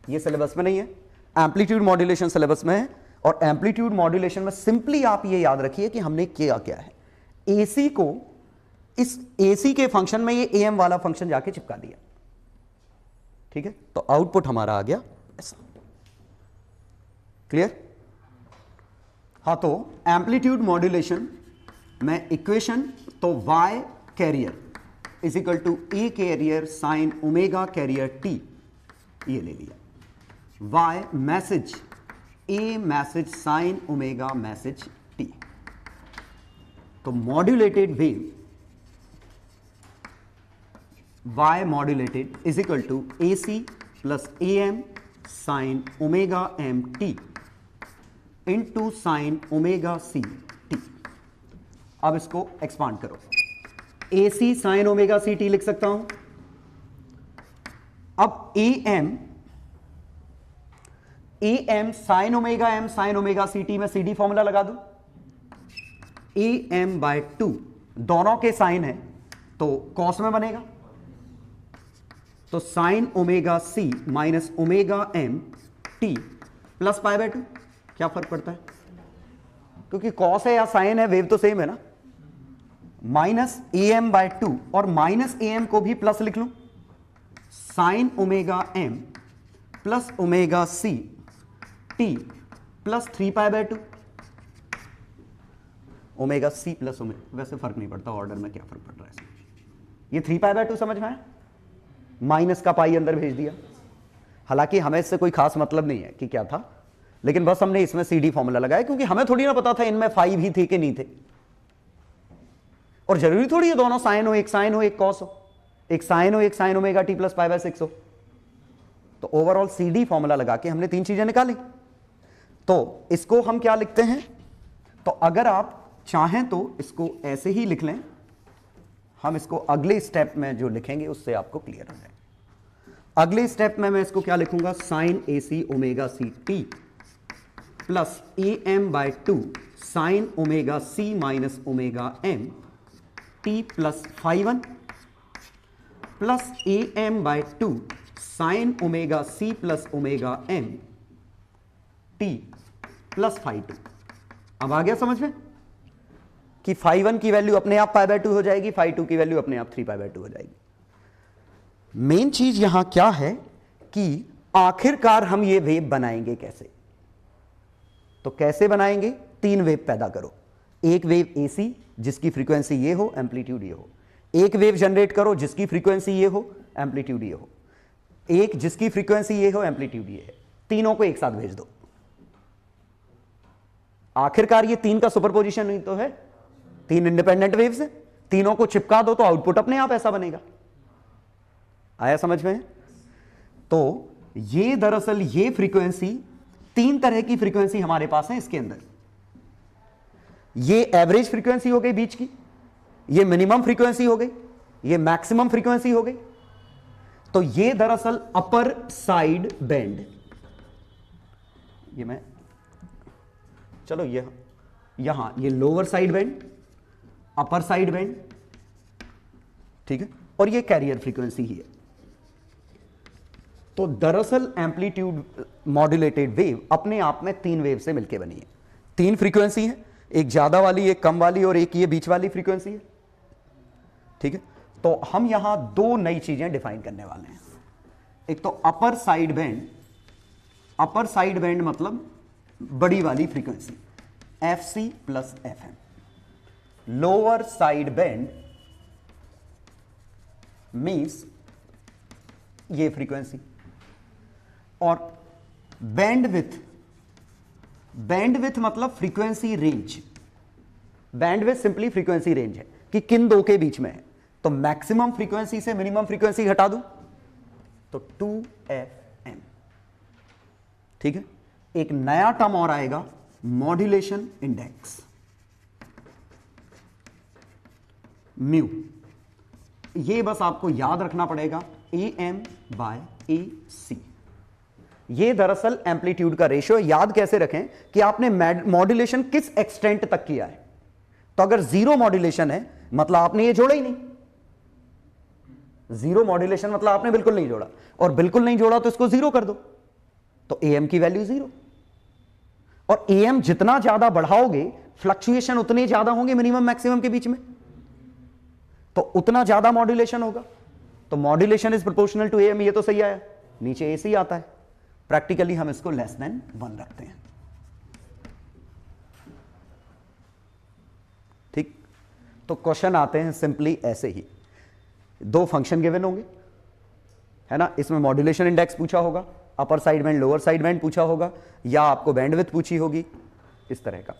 ये सिलेबस में नहीं है, एम्पलीट्यूड मॉड्यूलेशन सिलेबस में है। और एम्पलीट्यूड मॉड्यूलेशन में सिंपली आप ये याद रखिए कि हमने किया क्या है, एसी को इस एसी के फंक्शन में ये एएम वाला फंक्शन जाके चिपका दिया, ठीक है। तो आउटपुट हमारा आ गया ऐसा। क्लियर? हाँ, तो एम्पलीट्यूड मॉड्यूलेशन में इक्वेशन तो y carrier is equal to A carrier sine omega carrier T, ये ले लिया। y message A message sine omega message T. तो modulated wave y modulated is equal to A C plus A M sine omega M T into sine omega C T. अब इसको expand करो, A C sine omega C T लिख सकता हूं। अब A M sine omega C T में C D formula लगा दूं, ए एम बाय 2 दोनों के साइन है तो कॉस में बनेगा, तो sine omega C minus omega M T plus pi by 2। क्या फर्क पड़ता है, क्योंकि कॉस है या साइन है वेव तो सेम है ना। माइनस ए एम बाय 2 और माइनस ए एम को भी प्लस लिख लूं, sine omega M plus omega C T plus 3 pi by 2। Omega C plus omega, वैसे फर्क नहीं पड़ता ऑर्डर में, क्या फर्क पड़ रहा है। ये 3 पाई बाय 2 समझ में आया, माइनस का पाई अंदर भेज दिया। हालांकि हमें इससे कोई खास मतलब नहीं है कि क्या था, लेकिन बस हमने इसमें सी डी फॉर्मूला लगाया, क्योंकि हमें थोड़ी ना पता था इनमें 5 ही थे कि नहीं थे। और जरूरी थोड़ी है दोनों साइन हो, एक साइन हो एक कॉस हो, एक साइन हो एक sine omega T plus pi bye 6 हो। तो ओवरऑल सी डी फॉर्मूला लगा के हमने 3 चीजें निकाली। तो इसको हम क्या लिखते हैं, तो अगर आप चाहें तो इसको ऐसे ही लिख लें, हम इसको अगले स्टेप में जो लिखेंगे उससे आपको क्लियर हो जाए। अगले स्टेप में मैं इसको क्या लिखूंगा, sine A C omega C T plus A M by 2 sine omega C minus omega M T plus 5 plus A M by 2 sine omega C plus omega M T plus 5। अब आ गया समझ में कि 5 की वैल्यू अपने आप पाई by 2 हो जाएगी, 5 की वैल्यू अपने आप 3 पाई बाय 2 हो जाएगी। मेन चीज यहां क्या है कि आखिरकार हम ये वेव बनाएंगे कैसे। तो कैसे बनाएंगे, 3 वेव पैदा करो। एक वेव एसी जिसकी फ्रीक्वेंसी ये हो, एम्पलीट्यूड ये हो। एक वेव जनरेट करो जिसकी फ्रीक्वेंसी ये हो, एम्पलीट्यूड ये हो। एक जिसकी फ्रीक्वेंसी ये हो, एम्पलीट्यूड ये है। तीनों को एक साथ भेज दो। आखिरकार ये 3 का सुपरपोजिशन ही तो है, 3 इंडिपेंडेंट वेव्स है, तीनों को चिपका दो तो आउटपुट अपने आप ऐसा बनेगा। आया समझ में? तो ये दरअसल ये फ्रीक्वेंसी, 3 तरह की फ्रीक्वेंसी हमारे पास है इसके अंदर। ये एवरेज फ्रीक्वेंसी हो गई बीच की, ये मिनिमम फ्रीक्वेंसी हो गई, ये मैक्सिमम फ्रीक्वेंसी हो गई। तो ये दरअसल अपर साइड बैंड, ये मैं चलो ये यहां ये लोअर साइड बैंड, अपर साइड बैंड, ठीक है, और ये कैरियर फ्रीक्वेंसी ही है। तो दरअसल एम्पलीट्यूड मॉड्यूलेटेड वेव अपने आप में 3 वेव से मिलकर बनी है। 3 फ्रीक्वेंसी है, एक ज्यादा वाली, एक कम वाली और एक ये बीच वाली फ्रीक्वेंसी है, ठीक है। तो हम यहां 2 नई चीजें डिफाइन करने वाले हैं। एक तो अपर साइड बैंड, अपर साइड बैंड मतलब बड़ी वाली frequency fc plus fm। Lower side band means ये फ्रीक्वेंसी। और बैंडविथ, बैंडविथ मतलब frequency range. Bandwidth simply frequency range है कि किन 2 के बीच में है। तो मैक्सिमम फ्रीक्वेंसी से मिनिमम फ्रीक्वेंसी घटा दूं तो 2fm, ठीक है। एक नया टर्म और आएगा, मॉड्यूलेशन इंडेक्स, म्यू। ये बस आपको याद रखना पड़ेगा, am बाय ac। ये दरअसल एम्पलीट्यूड का रेशियो। याद कैसे रखें कि आपने मॉड्यूलेशन किस एक्सटेंट तक किया है। तो अगर 0 मॉड्यूलेशन है मतलब आपने ये जोड़ा ही नहीं। 0 मॉड्यूलेशन मतलब आपने बिल्कुल नहीं जोड़ा, और बिल्कुल नहीं जोड़ा तो इसको 0 कर दो। तो AM की वैल्यू 0, और AM जितना ज्यादा बढ़ाओगे फ्लक्चुएशन उतने ज्यादा होंगे मिनिमम मैक्सिमम के बीच में, तो उतना ज्यादा मॉड्यूलेशन होगा। तो modulation is proportional to AM, ये तो सही आया, नीचे AC आता है। प्रैक्टिकली हम इसको लेस देन 1 रखते हैं। ठीक, तो क्वेश्चन आते हैं सिंपली ऐसे ही, 2 फंक्शन गिवन होंगे, है ना, इसमें मॉड्यूलेशन इंडेक्स पूछा होगा, अपर side band lower side band पूछा होगा, या आपको बैंडविड्थ पूछी होगी, इस तरह का।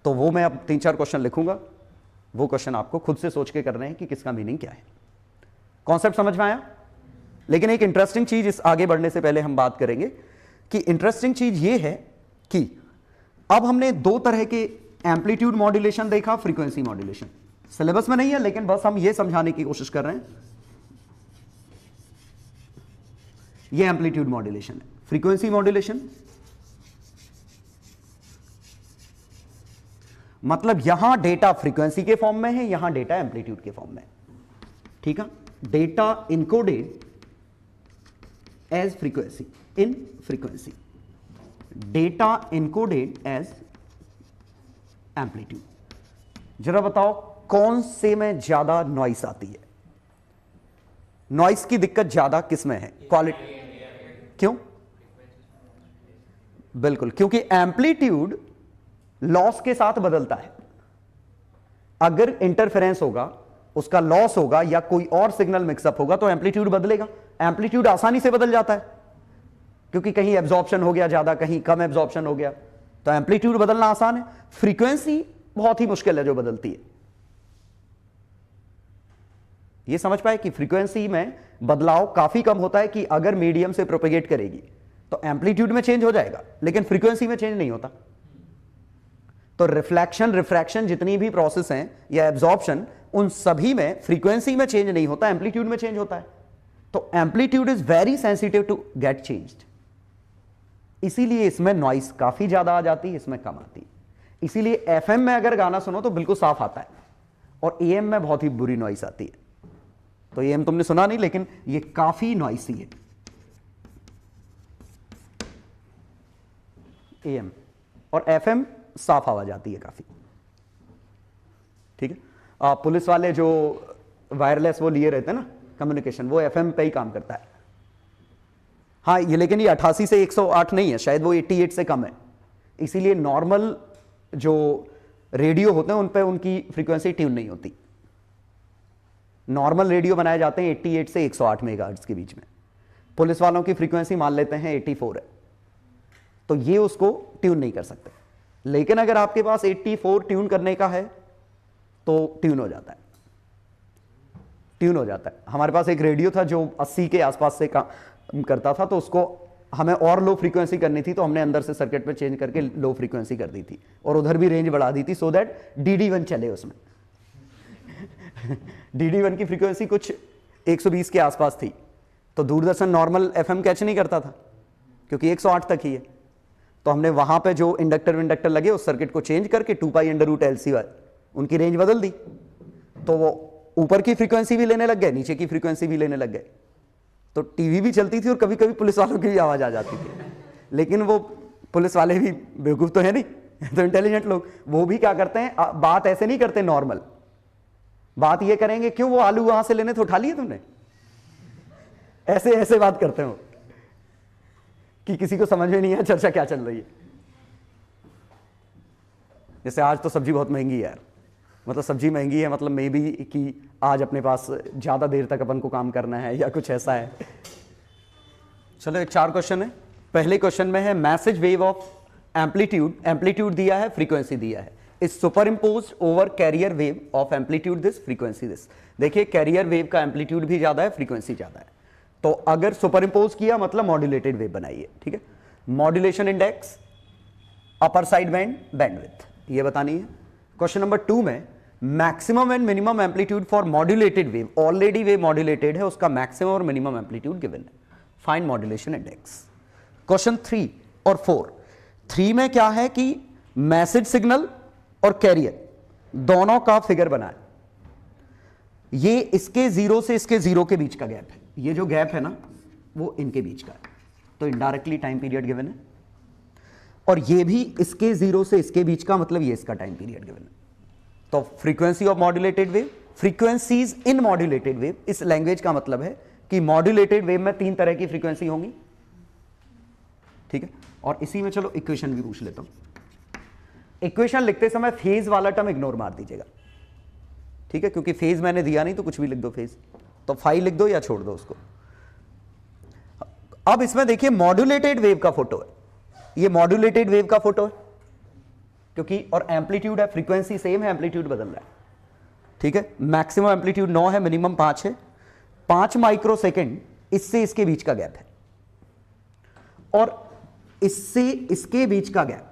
तो वो मैं अब 3-4 क्वेश्चन लिखूंगा, वो क्वेश्चन आपको खुद से सोच के करने हैं कि किसका मीनिंग क्या है। कॉन्सेप्ट समझ में आया? लेकिन एक इंटरेस्टिंग चीज, इस आगे बढ़ने से पहले हम बात करेंगे कि इंटरेस्टिंग चीज ये है कि अब हमने 2 तरह के एम्पलीट्यूड मॉड्यूलेशन देखा, फ्रीक्वेंसी मॉड्यूलेशन। सिलेबस में नहीं है, लेकिन बस हम ये समझाने की कोशिश कर रहे हैं। ये एम्पलीट्यूड मॉड्यूलेशन है। फ्रीक्वेंसी मॉड्यूलेशन मतलब यहां डेटा फ्रीक्वेंसी के फॉर्म में है, यहां डेटा एम्पलीट्यूड के फॉर्म में है। ठीक है, data encoded as frequency in frequency, data encoded as amplitude. जरा बताओ कौन से में ज्यादा नॉइस आती है? नॉइस की दिक्कत ज्यादा किस में है? क्वालिटी। क्यों? बिल्कुल, क्योंकि एम्पलीट्यूड लॉस के साथ बदलता है। अगर इंटरफेरेंस होगा, उसका लॉस होगा, या कोई और सिग्नल मिक्सअप होगा, तो एम्पलीट्यूड बदलेगा। एम्पलीट्यूड आसानी से बदल जाता है, क्योंकि कहीं एब्जॉर्प्शन हो गया ज्यादा, कहीं कम एब्जॉर्प्शन हो गया, तो एम्पलीट्यूड बदलना आसान है। फ्रीक्वेंसी बहुत ही मुश्किल है जो बदलती है। यह समझ पाए कि फ्रीक्वेंसी में बदलाव काफी कम होता है, कि अगर मीडियम से प्रोपेगेट करेगी तो एम्पलीट्यूड में चेंज हो जाएगा, लेकिन फ्रीक्वेंसी में चेंज नहीं होता। तो रिफ्लेक्शन, रिफ्रैक्शन, जितनी भी प्रोसेस हैं या एब्जॉर्प्शन, उन सभी में फ्रीक्वेंसी में चेंज नहीं होता, एम्पलीट्यूड में चेंज होता है। तो amplitude is very sensitive to get changed, इसीलिए इसमें नॉइस काफी ज्यादा आ जाती है, इसमें कम आती है। इसीलिए FM में अगर गाना सुनो तो बिल्कुल साफ आता है, और AM में बहुत ही बुरी नॉइस आती है। तो AM तुमने सुना नहीं, लेकिन ये काफी नॉइसी है AM, और FM साफ आवाज आती है काफी। ठीक है, पुलिस वाले जो वायरलेस वो लिए रहते हैं ना कम्युनिकेशन, वो FM पे ही काम करता है। हाँ, ये लेकिन ये 88 से 108 नहीं है, शायद वो 88 से कम है। इसीलिए नॉर्मल जो रेडियो होते हैं उन पे उनकी फ्रीक्वेंसी ट्यून नहीं होती। नॉर्मल रेडियो बनाए जाते हैं 88 से 108 मेगाहर्ट्ज के बीच में। पुलिस वालों की फ्रीक्वेंसी मान लेते हैं 84 है, तो ये उसको ट्यून नहीं कर सकते। लेकिन अगर आपके पास 84 ट्यून करने का है तो ट्यून हो जाता है, ट्यून हो जाता है। हमारे पास एक रेडियो था जो 80 के आसपास से काम करता था, तो उसको हमें और लो फ्रीक्वेंसी करनी थी, तो हमने अंदर से सर्किट में चेंज करके लो फ्रीक्वेंसी कर दी थी, और उधर भी रेंज बढ़ा दी थी, सो दैट DD1 चले उसमें। DD1 की फ्रीक्वेंसी कुछ 120 के आसपास थी, तो दूरदर्शन नॉर्मल FM कैच नहीं करता था, क्योंकि 108 तक ही है। तो हमने वहां पे जो इंडक्टर विंडक्टर लगे, उस सर्किट को चेंज करके 2π√LC उनकी रेंज बदल दी, तो वो ऊपर की फ्रीक्वेंसी भी लेने लग गए, नीचे की फ्रीक्वेंसी भी लेने लग गए। तो टीवी भी चलती थी, और कभी कभी पुलिस वालों की भी आवाज आ जाती थी। लेकिन वो पुलिस वाले भी बेवकूफ तो है नहीं, तो इंटेलिजेंट लोग, वो भी क्या करते हैं, बात ऐसे नहीं करते नॉर्मल, बात ये करेंगे, क्यों वो आलू वहां से लेने तो उठा लिए तुमने, ऐसे ऐसे बात करते हो कि किसी को समझ में नहीं है चर्चा क्या चल रही है। जैसे आज तो सब्जी बहुत महंगी है यार, मतलब सब्जी महंगी है, मतलब मे बी कि आज अपने पास ज्यादा देर तक अपन को काम करना है, या कुछ ऐसा है। चलो, एक 4 क्वेश्चन है। पहले क्वेश्चन में है message wave of amplitude, amplitude दिया है, फ्रीक्वेंसी दिया है, is super impose over carrier wave of amplitude this, frequency this. देखिए, कैरियर वेव का एम्पलीट्यूड भी ज्यादा है, फ्रीक्वेंसी ज्यादा है, तो अगर सुपर इम्पोज किया मतलब मॉड्यूलेटेड वेव बनाइए। ठीक है, मॉड्यूलेशन इंडेक्स, अपर साइड बैंड, बैंडविड्थ, ये बतानी है। क्वेश्चन नंबर 2 में maximum and minimum amplitude for modulated wave, already wave modulated है, उसका मैक्सिमम और मिनिमम एम्पलीट्यूड गिवन है, फाइंड मॉड्यूलेशन इंडेक्स। क्वेश्चन 3 और 4, 3 में क्या है कि मैसेज सिग्नल और कैरियर दोनों का फिगर बनाए। ये इसके 0 से इसके 0 के बीच का गैप है, ये जो गैप है ना वो इनके बीच का है, तो इनडायरेक्टली टाइम पीरियड गिवन है, और ये भी इसके 0 से इसके बीच का, मतलब ये इसका टाइम पीरियड गिवन है। तो frequency of modulated wave, frequencies in modulated wave, इस लैंग्वेज का मतलब है कि मॉड्यूलेटेड वेव में 3 तरह की फ्रीक्वेंसी होंगी, ठीक है। और इसी में चलो इक्वेशन भी पूछ लेता हूं। इक्वेशन लिखते समय फेज वाला टर्म इग्नोर मार दीजिएगा, ठीक है, क्योंकि फेज मैंने दिया नहीं, तो कुछ भी लिख दो फेज, तो फाई लिख दो या छोड़ दो उसको। अब इसमें देखिए मॉड्यूलेटेड वेव का फोटो है, ये मॉड्यूलेटेड वेव का फोटो है, क्योंकि और एम्पलीट्यूड है, फ्रीक्वेंसी सेम है, एम्पलीट्यूड बदल रहा है, ठीक है। मैक्सिमम एम्पलीट्यूड 9 है, मिनिमम 5 है, 5 माइक्रो सेकेंड इससे इसके बीच का गैप है, और इससे इसके बीच का गैप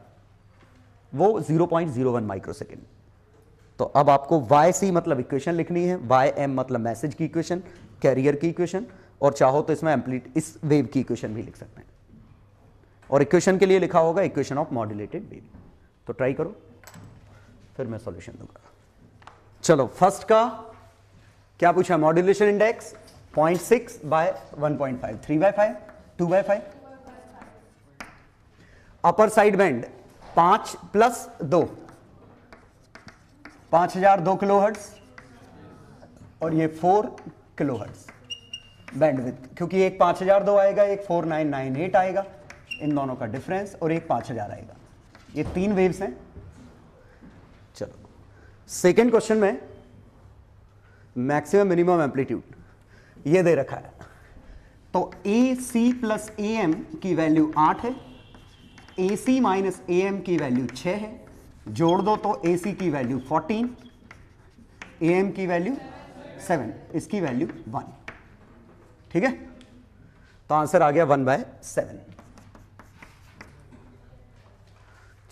वो 0.01 माइक्रो सेकेंड। तो अब आपको YC मतलब इक्वेशन लिखनी है, YM मतलब मैसेज की इक्वेशन, कैरियर की इक्वेशन, और चाहो तो इसमें इस वेव की इक्वेशन भी लिख सकते हैं, और इक्वेशन के लिए लिखा होगा इक्वेशन ऑफ मॉड्यूलेटेड वेव। तो ट्राई करो, फिर मैं सॉल्यूशन दूंगा। चलो फर्स्ट का क्या पूछा, modulation index 0.6 by 1.5, 3/5, 2/5, upper side band 5 + 2, 5002 kilohertz, और ये 4 किलोहर्ट्ज बैंडविड्थ, क्योंकि एक 5002 आएगा, एक 4998 आएगा, इन दोनों का डिफरेंस, और एक 5000 आएगा। ये 3 वेव्स हैं। चलो सेकंड क्वेश्चन में मैक्सिमम मिनिमम एम्पलीट्यूड ये दे रखा है, तो AC + AM की वैल्यू 8 है, AC - AM की वैल्यू 6 है, जोड़ दो तो AC की वैल्यू 14, AM की वैल्यू 7, इसकी वैल्यू 1, ठीक है। तो आंसर आ गया 1/7।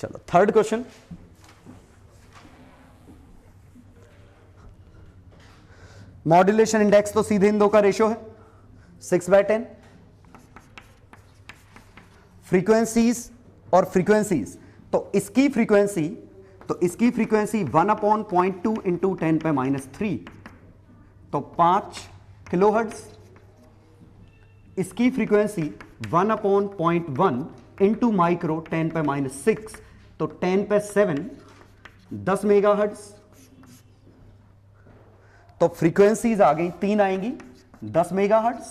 चलो थर्ड क्वेश्चन, मॉड्यूलेशन इंडेक्स तो सीधे इन दो का रेशियो है 6/10, फ्रीक्वेंसीज और फ्रीक्वेंसीज, तो इसकी फ्रीक्वेंसी 1/0.2 इंटू 10⁻³ तो 5 किलोहर्ट्ज, इसकी फ्रीक्वेंसी 1/0.1 इंटू माइक्रो 10⁻6 तो 10⁻7 10 मेगाहर्ट्ज। तो फ्रीक्वेंसीज आ गई 3 आएंगी, 10 मेगाहर्ट्ज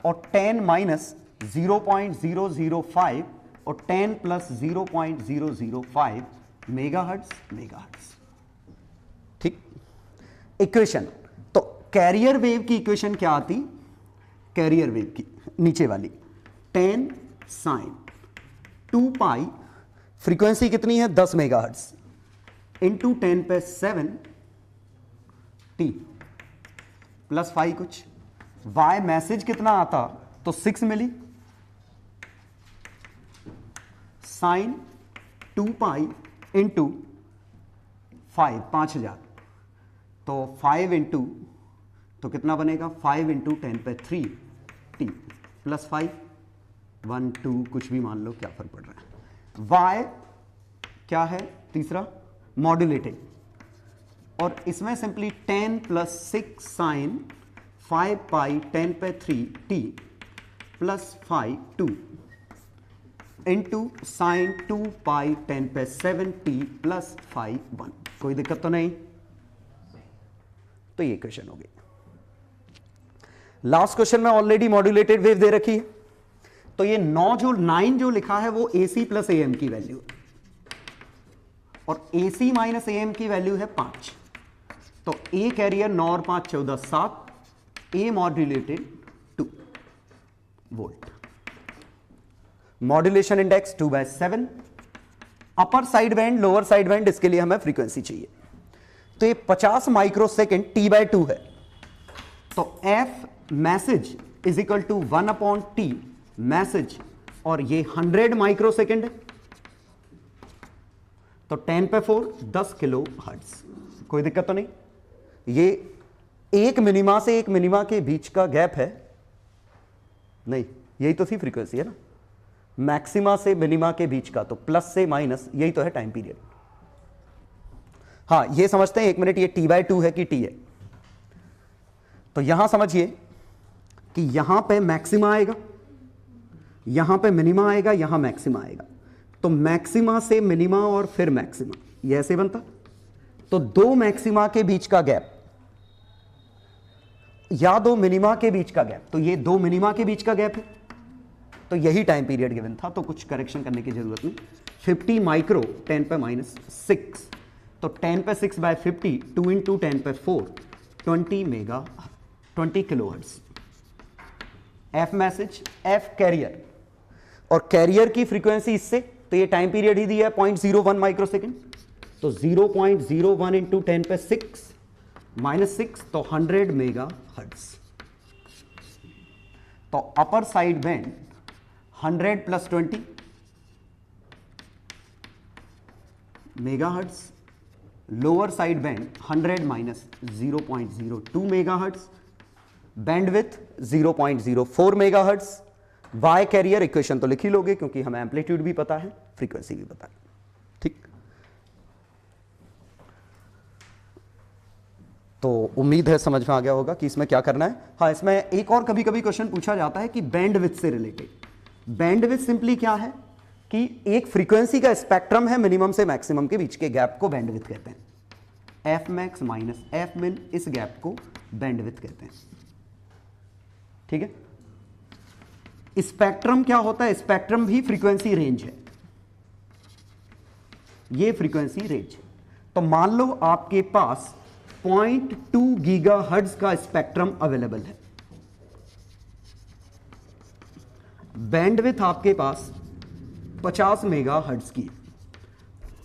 और 10 - 0.005 और 10 + 0.005 मेगाहर्ट्ज, ठीक। इक्वेशन, तो कैरियर वेव की इक्वेशन क्या आती, कैरियर वेव की नीचे वाली 10 sin 2π, फ्रीक्वेंसी कितनी है 10 मेगाहर्ट्ज इंटू 10⁻7 t प्लस 5 कुछ, y मैसेज कितना आता तो 6 मिली, साइन 2π इंटू 5 5000, तो 5 इंटू तो कितना बनेगा 5 इंटू 10⁻³ t प्लस 5 1 2 कुछ भी मान लो, क्या फर्क पड़ रहा है। y क्या है तीसरा मॉड्यूलेटेड, और इसमें simply 10 + 6 sine 5π 10⁻³ t plus 5 2 into sine 2π 10⁻7 t plus 5 1, कोई दिक्कत तो नहीं। तो ये क्वेश्चन हो गई। लास्ट क्वेश्चन में ऑलरेडी मॉड्यूलेटेड वेव दे रखी है, तो ये 9 जो लिखा है वो AC + AM की वैल्यू, और AC - AM की वैल्यू है 5, तो A कैरियर 9 और 5 14 7, A modulated 2 volt, modulation index 2/7, upper side band lower side band, इसके लिए हमें फ्रीक्वेंसी चाहिए, तो ये 50 माइक्रोसेकेंड T/2 है, तो F message is equal to 1/T message, और ये 100 माइक्रोसेकेंड है, तो 10⁻4 10 किलो हर्ट्ज, कोई दिक्कत तो नहीं। ये एक मिनिमा से एक मिनिमा के बीच का गैप है, नहीं यही तो थी फ्रीक्वेंसी है ना, मैक्सिमा से मिनिमा के बीच का, तो प्लस से माइनस यही तो है टाइम पीरियड। हाँ ये समझते हैं, 1 मिनट, ये T/2 है कि T है, तो यहां समझिए कि यहां पे मैक्सिमा आएगा, यहां पे मिनिमा आएगा, यहां मैक्सिमा आएगा, तो मैक्सिमा से मिनिमा और फिर मैक्सिमा, ये ऐसे बनता। तो दो मैक्सिमा के बीच का गैप या दो मिनिमा के बीच का गैप, तो ये दो मिनिमा के बीच का गैप है, तो यही टाइम पीरियड गिवन था, तो कुछ करेक्शन करने की जरूरत नहीं। 50 माइक्रो 10 पे -6, तो 10 पे 6 बाय 50, 2 इंटू 10 पे 4, 20 kilohertz. F message, F carrier, और कैरियर की फ्रीक्वेंसी इससे, तो ये टाइम पीरियड ही दिया है 0.01 माइक्रो सेकेंड, तो 0.01 इंटू 10 पे 6 -6, तो 100 मेगा हर्ट्ज। तो upper side band 100 + 20 mega hertz, lower side band 100 - 0.02 mega hertz, bandwidth 0.04 mega hertz. Y carrier equation तो लिख ही लोगे क्योंकि हमें एम्पलीट्यूड भी पता है, फ्रीक्वेंसी भी पता है, ठीक। तो उम्मीद है समझ में आ गया होगा कि इसमें क्या करना है। हाँ, इसमें एक और कभी कभी क्वेश्चन पूछा जाता है कि बैंडविड्थ से रिलेटेड। बैंडविड्थ सिंपली क्या है कि एक फ्रीक्वेंसी का स्पेक्ट्रम है, मिनिमम से मैक्सिमम के बीच के गैप को बैंडविड्थ कहते हैं। एफ मैक्स माइनस एफ मिन, इस गैप को बैंडविड्थ कहते हैं, ठीक है। स्पेक्ट्रम क्या होता है? स्पेक्ट्रम भी फ्रीक्वेंसी रेंज है, ये फ्रीक्वेंसी रेंज है। तो मान लो आपके पास 0.2 गीगाहर्ट्ज का स्पेक्ट्रम अवेलेबल है, बैंडविड्थ आपके पास 50 मेगाहर्ट्ज की,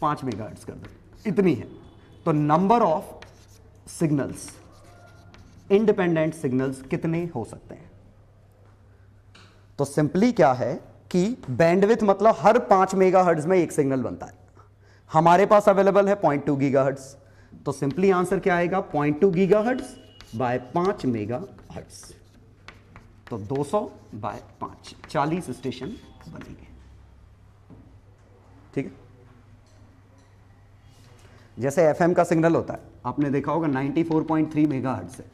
5 मेगाहर्ट्ज कर दो, इतनी है। तो number of signals, independent signals कितने हो सकते हैं? तो सिंपली क्या है कि बैंडविड्थ मतलब हर 5 मेगाहर्ट्ज में एक सिग्नल बनता है, हमारे पास अवेलेबल है 0.2 गीगाहर्ट्ज, तो सिंपली आंसर क्या आएगा? 0.2 गीगाहर्ट्ज बाय 5 मेगाहर्ट्ज, तो 200 बाय 5, 40 स्टेशन बनेंगे, ठीक है। जैसे एफएम का सिग्नल होता है, आपने देखा होगा 94.3 मेगाहर्ट्ज है,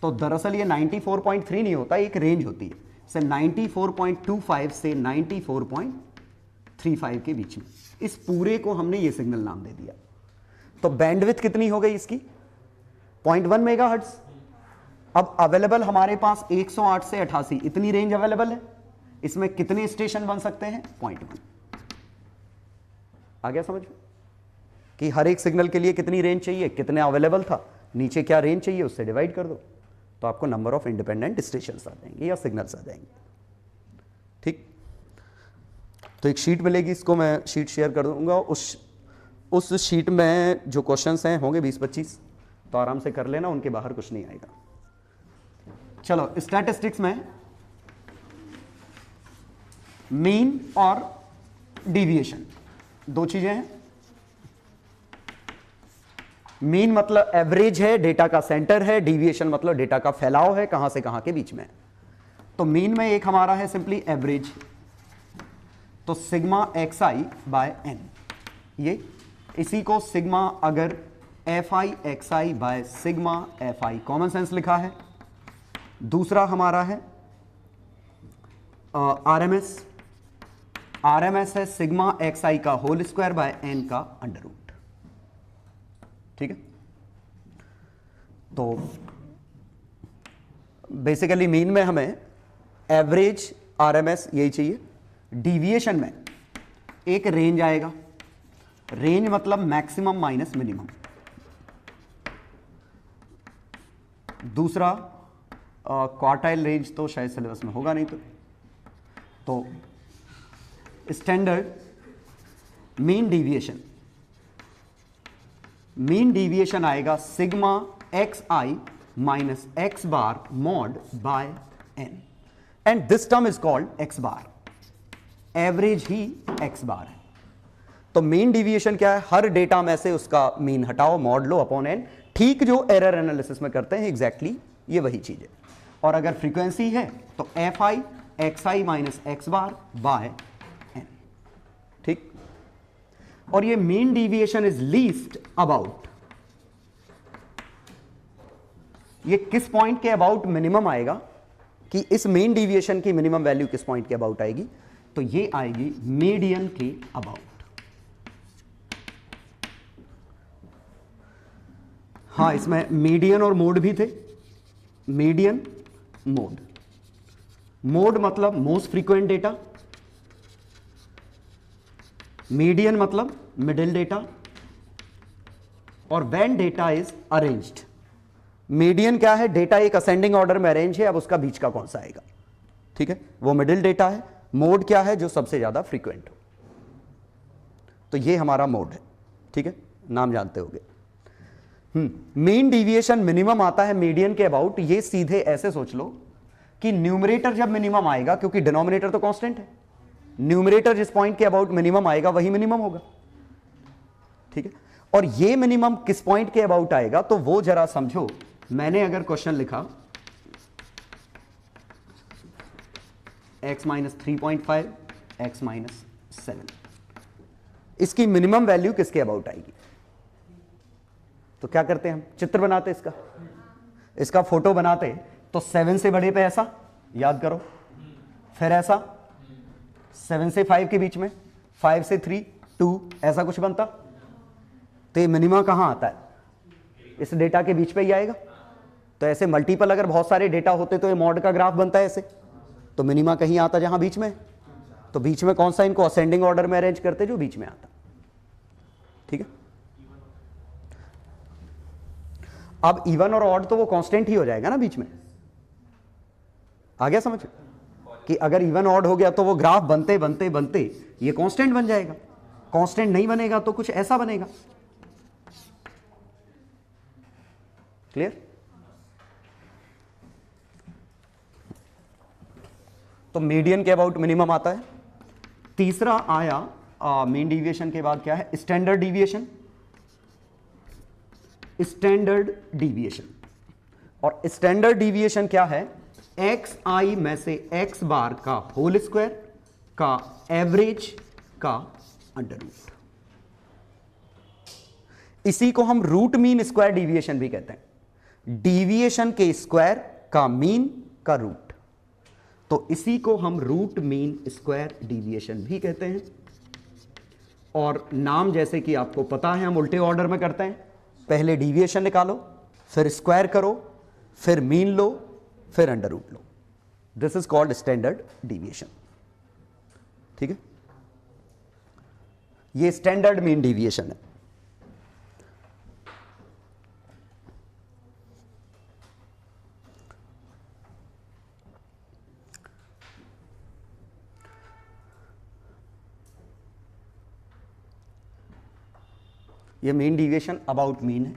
तो दरअसल ये 94.3 नहीं होता, एक रेंज होती है से 94.25 से 94.35 के बीच में, इस पूरे को हमने ये सिग्नल नाम दे दिया। तो बैंडविड्थ कितनी हो गई इसकी? 0.1 मेगाहर्ट्ज। अब अवेलेबल हमारे पास 108 से 88, इतनी रेंज अवेलेबल है, इसमें कितने स्टेशन बन सकते हैं? 0.1। आ गया समझ में कि हर एक सिग्नल के लिए कितनी रेंज चाहिए, कितने अवेलेबल था, नीचे क्या रेंज चाहिए, उससे डिवाइड कर दो, तो आपको नंबर ऑफ इंडिपेंडेंट स्टेशंस आ जाएंगे या सिग्नल्स आ जाएंगे, ठीक। तो एक शीट मिलेगी, इसको मैं शीट शेयर कर दूंगा, उस शीट में जो क्वेश्चंस हैं होंगे 20-25, तो आराम से कर लेना, उनके बाहर कुछ नहीं आएगा। चलो, स्टैटिस्टिक्स में मीन और डेविएशन दो चीजें हैं। मीन मतलब एवरेज है, डेटा का सेंटर है, डेविएशन मतलब डेटा का फैलाव है, कहां से कहां के बीच में। तो मीन में एक हमारा है सिंपली एवरेज, तो sigma X I by N, ये इसी को सिग्मा अगर F I X I by sigma F I, common sense लिखा है। दूसरा हमारा है आरएमएस, आरएमएस है सिग्मा एक्स आई का होल स्क्वायर बाय एन का अंडर रूट, ठीक है। तो बेसिकली मीन में हमें एवरेज, आरएमएस यही चाहिए। डेविएशन में एक रेंज आएगा, रेंज मतलब मैक्सिमम माइनस मिनिमम। दूसरा क्वार्टाइल रेंज तो शायद सिलेबस में होगा नहीं, तो standard mean deviation, mean deviation आएगा sigma X I minus X bar mod by N, and this term is called X bar, average ही एक्स बार है। तो मीन डेविएशन क्या है? हर डेटा में से उसका मीन हटाओ, मॉड लो अपॉन एन, ठीक जो एरर एनालिसिस में करते हैं एग्जैक्टली ये वही चीज है। और अगर फ्रीक्वेंसी है तो F I X I minus X bar by N, ठीक। और ये mean deviation is least about, ये किस पॉइंट के अबाउट मिनिमम आएगा? कि इस मेन डिविएशन की मिनिमम वैल्यू किस पॉइंट के अबाउट आएगी, तो ये आएगी मीडियन के अबाउट। हाँ, इसमें मीडियन और मोड भी थे। Median, mode. मोड मतलब मोस्ट फ्रीक्वेंट डेटा, मीडियन मतलब मिडिल डेटा, और when data is arranged. Median क्या है, डेटा एक असेंडिंग ऑर्डर में अरेंज है, अब उसका बीच का कौन सा आएगा, ठीक है, वो मिडिल डेटा है। मोड क्या है, जो सबसे ज्यादा फ्रीक्वेंट हो, तो ये हमारा मोड है, ठीक है, नाम जानते होगे। मीन डिविएशन मिनिमम आता है मीडियन के अबाउट। ये सीधे ऐसे सोच लो कि न्यूमरेटर जब मिनिमम आएगा, क्योंकि डिनोमिनेटर तो कांस्टेंट है, न्यूमरेटर जिस पॉइंट के अबाउट मिनिमम आएगा वही मिनिमम होगा, ठीक है। और ये मिनिमम किस पॉइंट के अबाउट आएगा, तो वो जरा समझो। मैंने अगर क्वेश्चन लिखा x - 3.5 x - 7, इसकी मिनिमम वैल्यू किसके अबाउट आएगी, तो क्या करते हैं हम, चित्र बनाते इसका फोटो बनाते, तो 7 से बड़े पे ऐसा याद करो, फिर ऐसा 7 से 5 के बीच में, 5 से 3 2 ऐसा कुछ बनता, तो ये मिनिमम कहां आता है, इस डेटा के बीच पे ही आएगा। तो ऐसे मल्टीपल अगर बहुत सारे डेटा होते तो ये मॉड का ग्राफ बनता है ऐसे, तो मिनिमा कहीं आता जहां बीच में, तो बीच में कौन सा, इनको असेंडिंग ऑर्डर में अरेंज करते जो बीच में आता, ठीक है। अब इवन और ऑड तो वो कांस्टेंट ही हो जाएगा ना बीच में, आ गया समझ, कि अगर इवन ऑड हो गया तो वो ग्राफ बनते बनते बनते ये कांस्टेंट बन जाएगा, कांस्टेंट नहीं बनेगा तो कुछ ऐसा बनेगा। क्लियर। तो मीडियन के अबाउट मिनिमम आता है। तीसरा आया मीन डिविएशन के बाद क्या है, स्टैंडर्ड डिविएशन। स्टैंडर्ड डिविएशन, और स्टैंडर्ड डिविएशन क्या है, एक्स आई में से एक्स बार का होल स्क्वायर का एवरेज का अंडर रूट। इसी को हम रूट मीन स्क्वायर डिविएशन भी कहते हैं, डिविएशन के स्क्वायर का मीन का रूट, तो इसी को हम रूट मीन स्क्वायर डिविएशन भी कहते हैं। और नाम जैसे कि आपको पता है हम उल्टे ऑर्डर में करते हैं, पहले डिविएशन निकालो, फिर स्क्वायर करो, फिर मीन लो, फिर अंडर रूट लो। This is called standard deviation, ठीक है। ये स्टैंडर्ड मीन डिविएशन है। ये मीन डिविएशन अबाउट मीन है।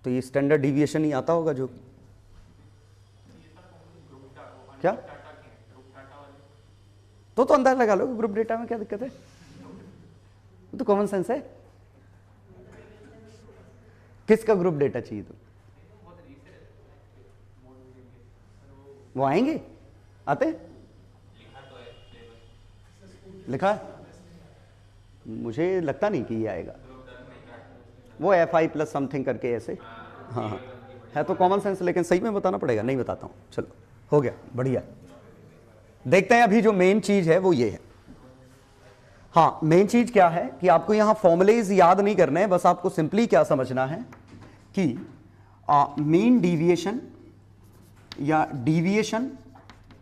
तो ये स्टैंडर्ड डिविएशन ही आता होगा जो, क्या तो अंदाज लगा लो ग्रुप डेटा में क्या दिक्कत है, तो कॉमन सेंस है। किसका ग्रुप डेटा चाहिए, तो वो आएंगे, आते लिखा है, मुझे लगता नहीं कि ये आएगा, वो FI प्लस समथिंग करके ऐसे, हाँ है तो कॉमन सेंस, लेकिन सही में बताना पड़ेगा, नहीं बताता हूं, चलो हो गया, बढ़िया। देखते हैं अभी जो मेन चीज है वो ये है। हाँ, मेन चीज क्या है कि आपको यहां फॉर्मुलेज याद नहीं करने हैं, बस आपको सिंपली क्या समझना है कि मीन डिविएशन या deviation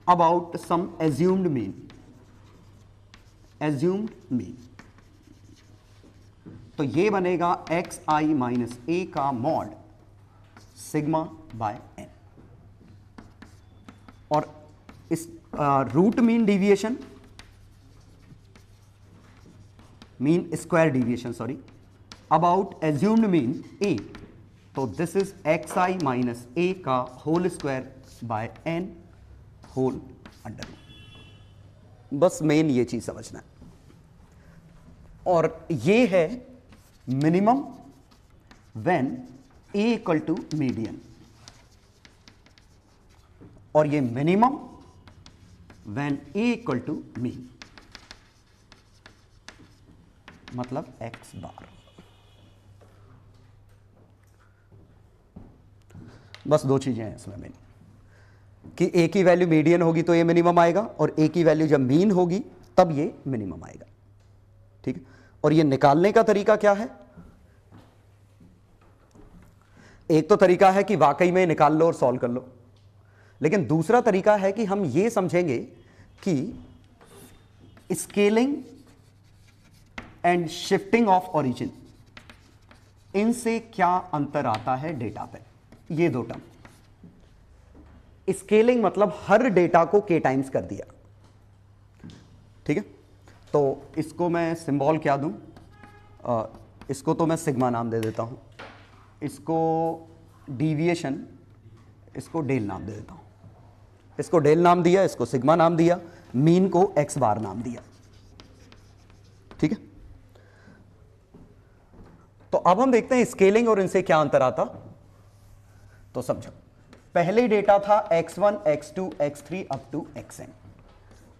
about some assumed mean, assumed mean, तो ये बनेगा xi माइनस a का मॉड सिग्मा बाय n। और इस root mean deviation, mean square deviation sorry, about assumed mean a, तो this is xi minus a का whole square by n whole under root. बस main ये चीज समझना है। और ये है minimum when A equal to median, और ये minimum when A equal to mean, मतलब एक्स बार। बस दो चीजें हैं इसमें मेन, कि ए की वैल्यू मीडियन होगी तो ये मिनिमम आएगा, और ए की वैल्यू जब मीन होगी तब ये मिनिमम आएगा। ठीक है, और ये निकालने का तरीका क्या है? एक तो तरीका है कि वाकई में निकाल लो और सॉल्व कर लो, लेकिन दूसरा तरीका है कि हम ये समझेंगे कि scaling and shifting of origin, इनसे क्या अंतर आता है डेटा पे। ये दो टर्म, स्केलिंग मतलब हर डेटा को k टाइम्स कर दिया। ठीक है, तो इसको मैं सिंबल क्या दूं? इसको तो मैं सिग्मा नाम दे देता हूं, इसको डीविएशन, इसको डेल नाम दे देता हूं। इसको डेल नाम दिया, इसको सिग्मा नाम दिया, मीन को एक्स बार नाम दिया। ठीक है, तो अब हम देखते हैं स्केलिंग और इनसे क्या अंतर आता। तो समझो, पहले डेटा था x1, x2, x3 up to xn।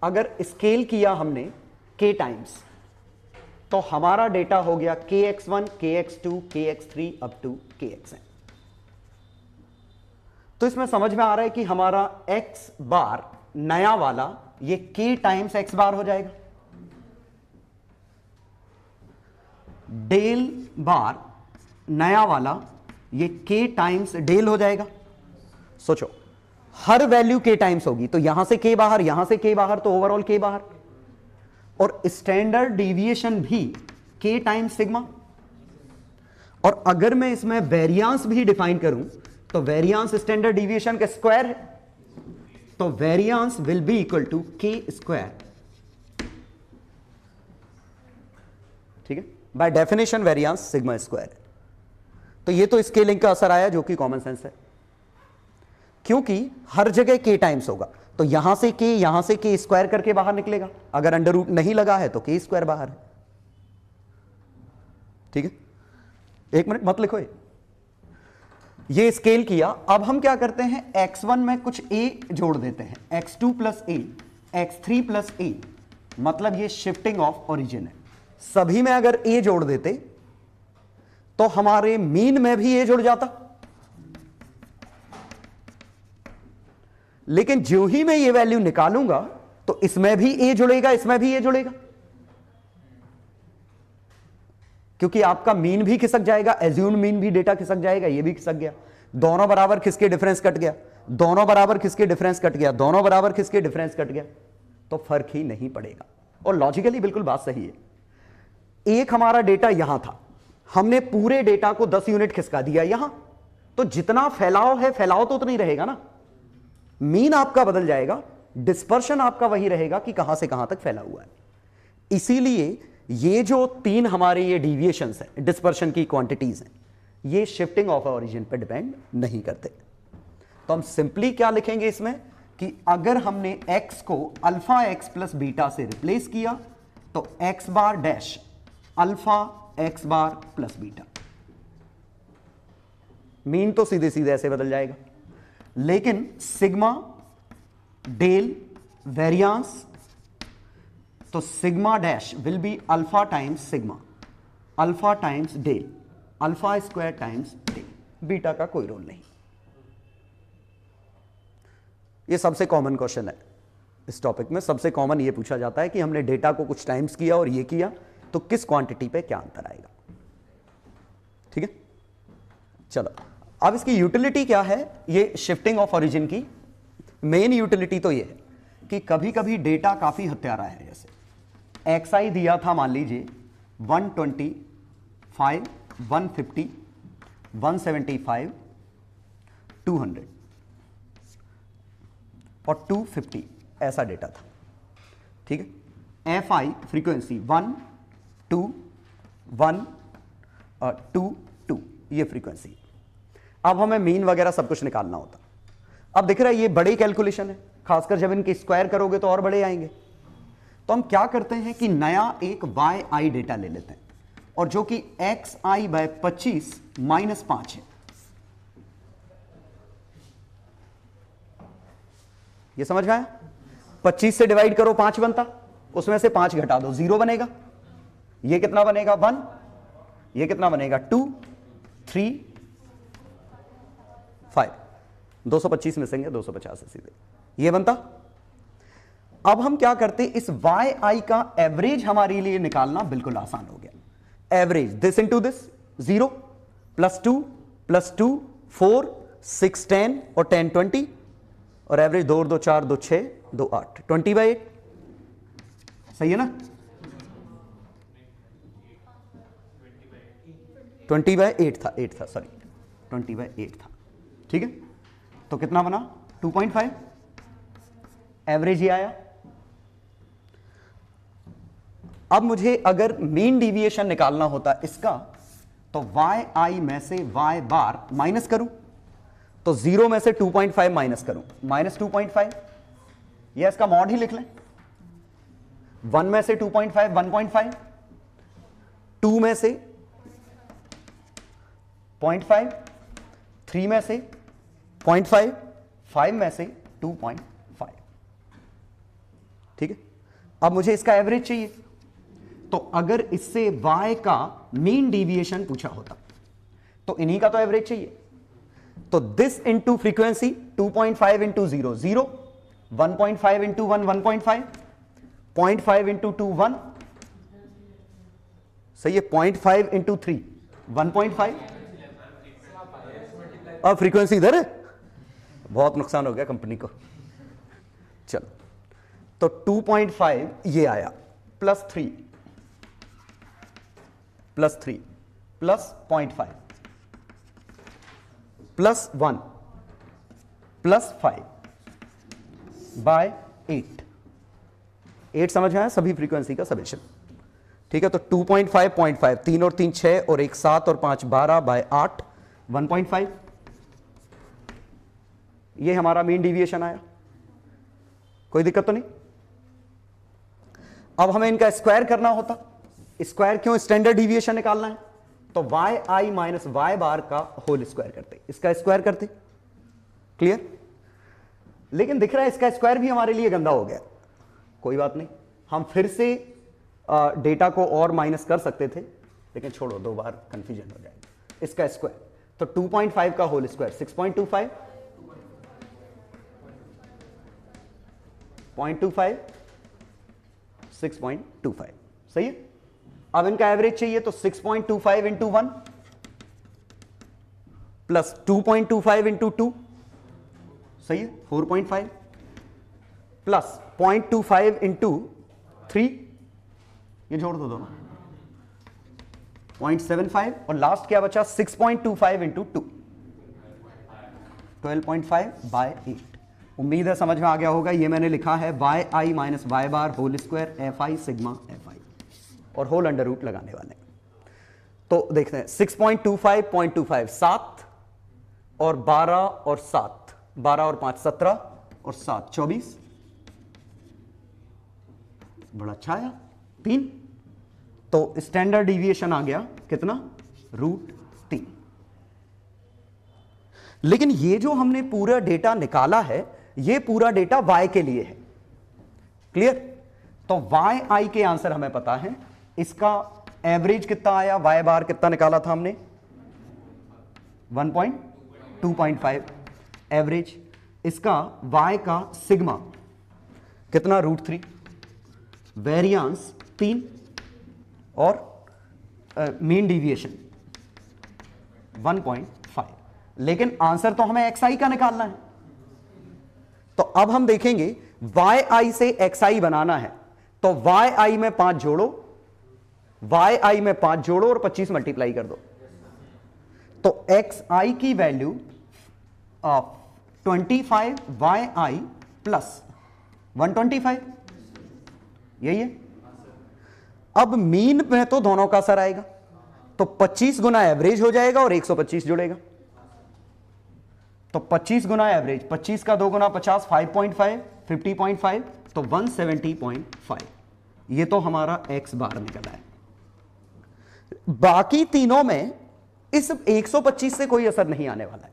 अगर स्केल किया हमने k टाइम्स, तो हमारा डेटा हो गया kx1, kx2, kx3 up to kxn। तो इसमें समझ में आ रहा है कि हमारा x बार नया वाला ये k टाइम्स x बार हो जाएगा, डेल बार नया वाला ये k टाइम्स डेल हो जाएगा। सोचो, हर वैल्यू k टाइम्स होगी, तो यहां से k बाहर, यहां से k बाहर, तो ओवरऑल k बाहर। और स्टैंडर्ड डेविएशन भी k टाइम्स सिग्मा। और अगर मैं इसमें वेरिएंस भी डिफाइन करूं, तो वेरिएंस स्टैंडर्ड डेविएशन का स्क्वायर है, तो variance will be equal to k square. ठीक है, by definition variance sigma square है। तो ये तो स्केलिंग का असर आया, जो कि कॉमन सेंस है, क्योंकि हर जगह k टाइम्स होगा, तो यहां से k स्क्वायर करके बाहर निकलेगा। अगर अंडर रूट नहीं लगा है तो k स्क्वायर बाहर है। ठीक है, एक मिनट मत लिखो, ये स्केल किया। अब हम क्या करते हैं, x1 में कुछ a जोड़ देते हैं, x2 plus a, x3 plus a, मतलब ये शिफ्टिंग ऑफ ओरिजिन है। सभी में अगर a जोड़ देते तो हमारे मीन में भी a जुड़ जाता, लेकिन जो ही मैं ये वैल्यू निकालूंगा तो इसमें भी a जुड़ेगा, इसमें भी a जुड़ेगा, क्योंकि आपका मीन भी खिसक जाएगा, एज्यूम मीन भी डेटा खिसक जाएगा, ये भी खिसक गया। दोनों बराबर खिसके डिफरेंस कट गया, दोनों बराबर खिसके डिफरेंस कट गया, दोनों बराबर खिसके डिफरेंस कट गया, तो फर्क ही नहीं पड़ेगा। और लॉजिकली बिल्कुल बात सही है। एक हमारा डेटा यहां था, हमने पूरे डेटा को 10 यूनिट खिसका दिया यहां, तो जितना फैलाव है, फैलाव तो उतना ही रहेगा ना। मीन आपका बदल जाएगा, डिस्पर्शन आपका वही रहेगा कि कहां से कहां तक फैला हुआ है। इसीलिए ये जो तीन हमारे ये डिविएशंस हैं, डिस्पर्शन की क्वांटिटीज हैं, ये शिफ्टिंग ऑफ ओरिजिन पे डिपेंड नहीं करते। तो हम सिंपली क्या लिखेंगे इसमें कि अगर हमने x को अल्फा x प्लस बीटा से रिप्लेस किया तो x bar dash alpha x bar plus beta. Mean तो सीधे सीधे ऐसे बदल जाएगा, लेकिन सिग्मा डेल वेरिएंस, तो sigma dash will be alpha times sigma, alpha times del, alpha square times del, beta का कोई रोल नहीं। ये सबसे कॉमन क्वेश्चन है इस टॉपिक में। सबसे कॉमन ये पूछा जाता है कि हमने डेटा को कुछ टाइम्स किया और ये किया, तो किस क्वांटिटी पे क्या अंतर आएगा। ठीक है, चलो अब इसकी यूटिलिटी क्या है। ये शिफ्टिंग ऑफ ओरिजिन की मेन यूटिलिटी तो ये है कि कभी कभी डेटा काफी हत्यारा है, जैसे xi दिया था मान लीजिए 125, 150, 175, 200 और 250 ऐसा डेटा था। ठीक है, fi फ्रीक्वेंसी 1 2 1 2 2 ये फ्रीक्वेंसी। अब हमें मीन वगैरह सब कुछ निकालना होता। अब दिख रहा है ये बड़ी कैलकुलेशन है, खासकर जब इनके स्क्वायर करोगे तो और बड़े आएंगे। तो हम क्या करते हैं कि नया एक yi डेटा ले लेते हैं, और जो कि xi बाय 25 -5 है, ये समझ में आया? 25 से डिवाइड करो 5 बनता, उसमें से 5 घटा दो 0 बनेगा। ये कितना बनेगा 1, ये कितना बनेगा 2, 3, 5, 225 मिसेंगे, 250 है सीधे, ये बनता। अब हम क्या करते, इस वाई आई का एवरेज हमारे लिए निकालना बिल्कुल आसान हो गया। Average this into this, 0 plus 2 plus 2 4 6 10 और 10 20, और एवरेज 2 2 4 2 6 2 8, 20/8, सही है ना? 20/8 था, 8 था, सॉरी 20/8 था, ठीक है। तो कितना बना 2.5, एवरेज ही आया। अब मुझे अगर मीन डिविएशन निकालना होता इसका, तो वाई आई में से वाई बार माइनस करूं, तो 0 में से 2.5 माइनस करूं, -2.5, यह इसका मॉड ही लिख लें। 1 में से 2.5 1.5, 2 में से 0.5, 3 में से 0.5, 5 में से 2.5, ठीक है। अब मुझे इसका एवरेज चाहिए, तो अगर इससे y का मीन डिविएशन पूछा होता तो इन्हीं का तो एवरेज चाहिए। तो this into frequency 2.5 into 0 0, 1.5 into 1 1.5, 0.5 into 2 1, सही है, 0.5 इंटू 3 1.5। अब फ्रीक्वेंसी इधर है, बहुत नुकसान हो गया कंपनी को। चलो, तो 2.5 ये आया, plus 3 plus 3 plus 0.5 plus 1 plus 5 by 8, 8 समझ में आया? सभी फ्रीक्वेंसी का समेशन, ठीक है। तो 2.5 0.5, 3 और 3 6 और 1 7 और 5 12 बाय 8, 1.5, ये हमारा मीन डिविएशन आया। कोई दिक्कत तो नहीं? अब हमें इनका स्क्वायर करना होता, स्क्वायर क्यों, स्टैंडर्ड डिविएशन निकालना है, तो वाई आई माइनस वाई बार का होल स्क्वायर करते, इसका स्क्वायर करते, क्लियर। लेकिन दिख रहा है इसका स्क्वायर भी हमारे लिए गंदा हो गया। कोई बात नहीं, हम फिर से डेटा को और माइनस कर सकते थे, लेकिन छोड़ो, 2 बार कंफ्यूजन हो जाएगा। इसका स्क्वायर, तो 2.5 का होल स्क्वायर 6.25, 0.25 6.25, सही है। अब इनका एवरेज चाहिए, तो 6.25 इंटू 1 प्लस 2.25 इंटू 2, सही है, 4.5 प्लस 0.25 इंटू 3, ये जोड़ दो दोनों, 0.75, और लास्ट क्या बचा 6.25 इंटू 2, 12.5 बाय 8। उम्मीद है समझ में आ गया होगा। ये मैंने लिखा है Y I minus Y bar whole square F I sigma F I, और होल अंडर रूट लगाने वाले। तो देखते हैं 6.25 0.25 7 और 12 और 7, 12 और 5 17 और 7 24, बड़ा अच्छा आया 3। तो स्टैंडर्ड डिविएशन आ गया कितना, √3। लेकिन ये जो हमने पूरा डेटा निकाला है, ये पूरा डेटा y के लिए है, क्लियर। तो y i के आंसर हमें पता है, इसका एवरेज कितना आया, y बार कितना निकाला था हमने 1.2.5 एवरेज, इसका y का सिग्मा कितना √3, वेरिएंस 3 और मीन डिविएशन 1.5। लेकिन आंसर तो हमें xi का निकालना है। तो अब हम देखेंगे yi से xi बनाना है, तो yi में 5 जोड़ो, yi में 5 जोड़ो और 25 मल्टीप्लाई कर दो। तो xi की वैल्यू 25 yi प्लस 125, यही है। अब मीन में तो दोनों का असर आएगा, तो 25 गुना एवरेज हो जाएगा और 125 जुड़ेगा। तो 25 गुना एवरेज, 25 का 2 गुना 50, 5.5 50.5, तो 170.5, ये तो हमारा x बार निकला है। बाकी तीनों में इस 125 से कोई असर नहीं आने वाला है।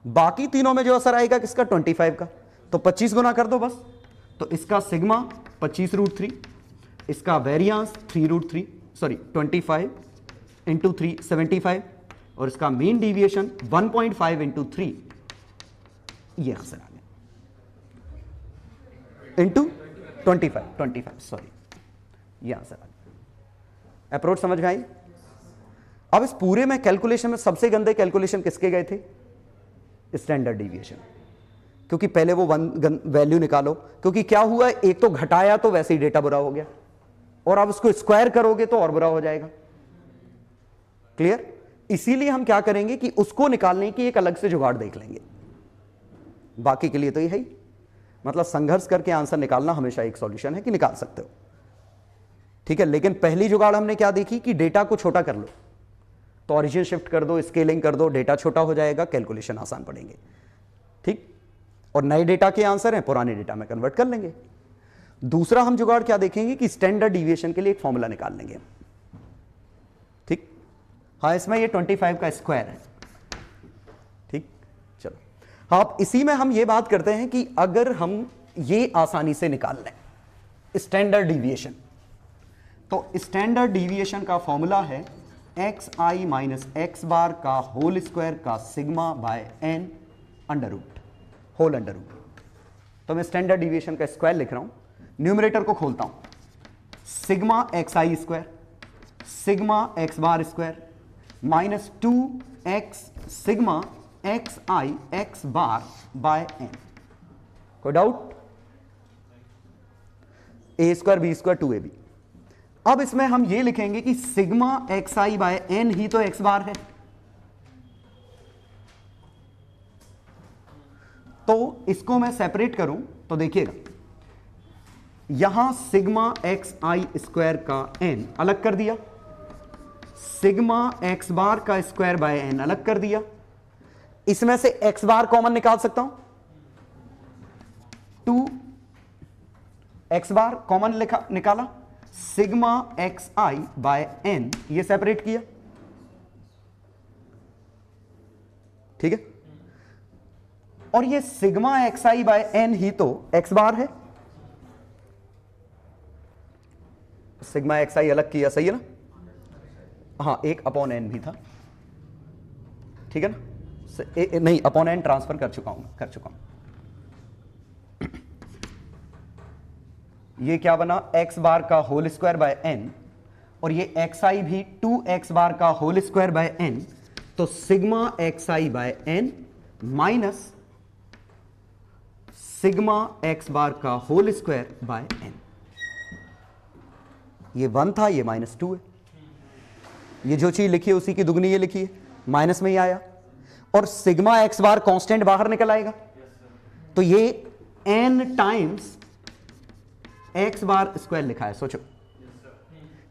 बाकी तीनों में जो असर आएगा किसका, 25 का। तो 25 गुना कर दो बस। तो इसका सिग्मा 25√3, इसका वेरियांस 3√3, सॉरी 25 इंटू 3 75, और इसका मीन डिविएशन 1.5 इंटू 3, ये आंसर आ गया, इंटू 25 सॉरी, ये आंसर आ गया। अप्रोच समझ में आई? अब इस पूरे में कैलकुलेशन में सबसे गंदे कैलकुलेशन किसके गए थे? स्टैंडर्ड डिविएशन, क्योंकि पहले वो वैल्यू निकालो, क्योंकि क्या हुआ, एक तो घटाया तो वैसे ही डेटा बुरा हो गया, और अब उसको स्क्वायर करोगे तो और बुरा हो जाएगा। क्लियर? इसीलिए हम क्या करेंगे कि उसको निकालने की एक अलग से जुगाड़ देख लेंगे। बाकी के लिए तो ये है ही, मतलब संघर्ष करके आंसर निकालना हमेशा एक सॉल्यूशन है कि निकाल सकते हो, ठीक है। लेकिन पहली जुगाड़ हमने क्या देखी कि डेटा को छोटा कर लो, तो ऑरिजिन शिफ्ट कर दो, स्केलिंग कर दो, डेटा छोटा हो जाएगा, कैलकुलेशन आसान पड़ेंगे, ठीक। और नए डेटा के आंसर हैं, पुराने डेटा में कन्वर्ट कर लेंगे। दूसरा हम जुगाड़ क्या देखेंगे कि स्टैंडर्ड डिविएशन के लिए एक फॉर्मूला निकाल लेंगे, ठीक। हाँ, इसमें ये 25 का स्क्वायर है, ठीक। चलो, हाँ, इसी में हम ये बात करते हैं कि अगर हम ये आसानी से निकाल लें स्टैंडर्ड डिविएशन, तो स्टैंडर्ड डिविएशन का फॉर्मूला है xi माइनस एक्स बार का होल स्क्वायर का sigma by n under root, whole under root. तो मैं स्टैंडर्ड डिविएशन का स्क्वायर लिख रहा हूं, न्यूमरेटर को खोलता हूं, sigma xi square sigma x bar square minus 2x sigma xi x bar by n। कोई doubt? a square b square 2ab। अब इसमें हम ये लिखेंगे कि सिग्मा xi बाय n ही तो x बार है, तो इसको मैं सेपरेट करूं तो देखिएगा, यहां सिग्मा xi स्क्वायर का n अलग कर दिया, सिग्मा x बार का स्क्वायर बाय n अलग कर दिया, इसमें से x बार कॉमन निकाल सकता हूं, 2x बार कॉमन निकाला, सिग्मा xi बाय n ये सेपरेट किया, ठीक है। और ये सिग्मा xi बाय n ही तो x बार है, सिग्मा xi अलग किया, सही है ना? हाँ, एक अपॉन n भी था, ठीक है ना? नहीं, अपॉन n ट्रांसफर कर चुका हूं। ये क्या बना, x बार का होल स्क्वायर बाय n, और ये xi भी 2x बार का होल स्क्वायर बाय n, तो sigma xi by n minus sigma x bar का होल स्क्वायर बाय n। ये 1 था, ये -2 है, ये जो चीज लिखी है उसी की दुगनी ये लिखी है, माइनस में ही आया, और सिग्मा x बार कांस्टेंट बाहर निकल आएगा, तो ये n times x bar square लिखा है। सोचो,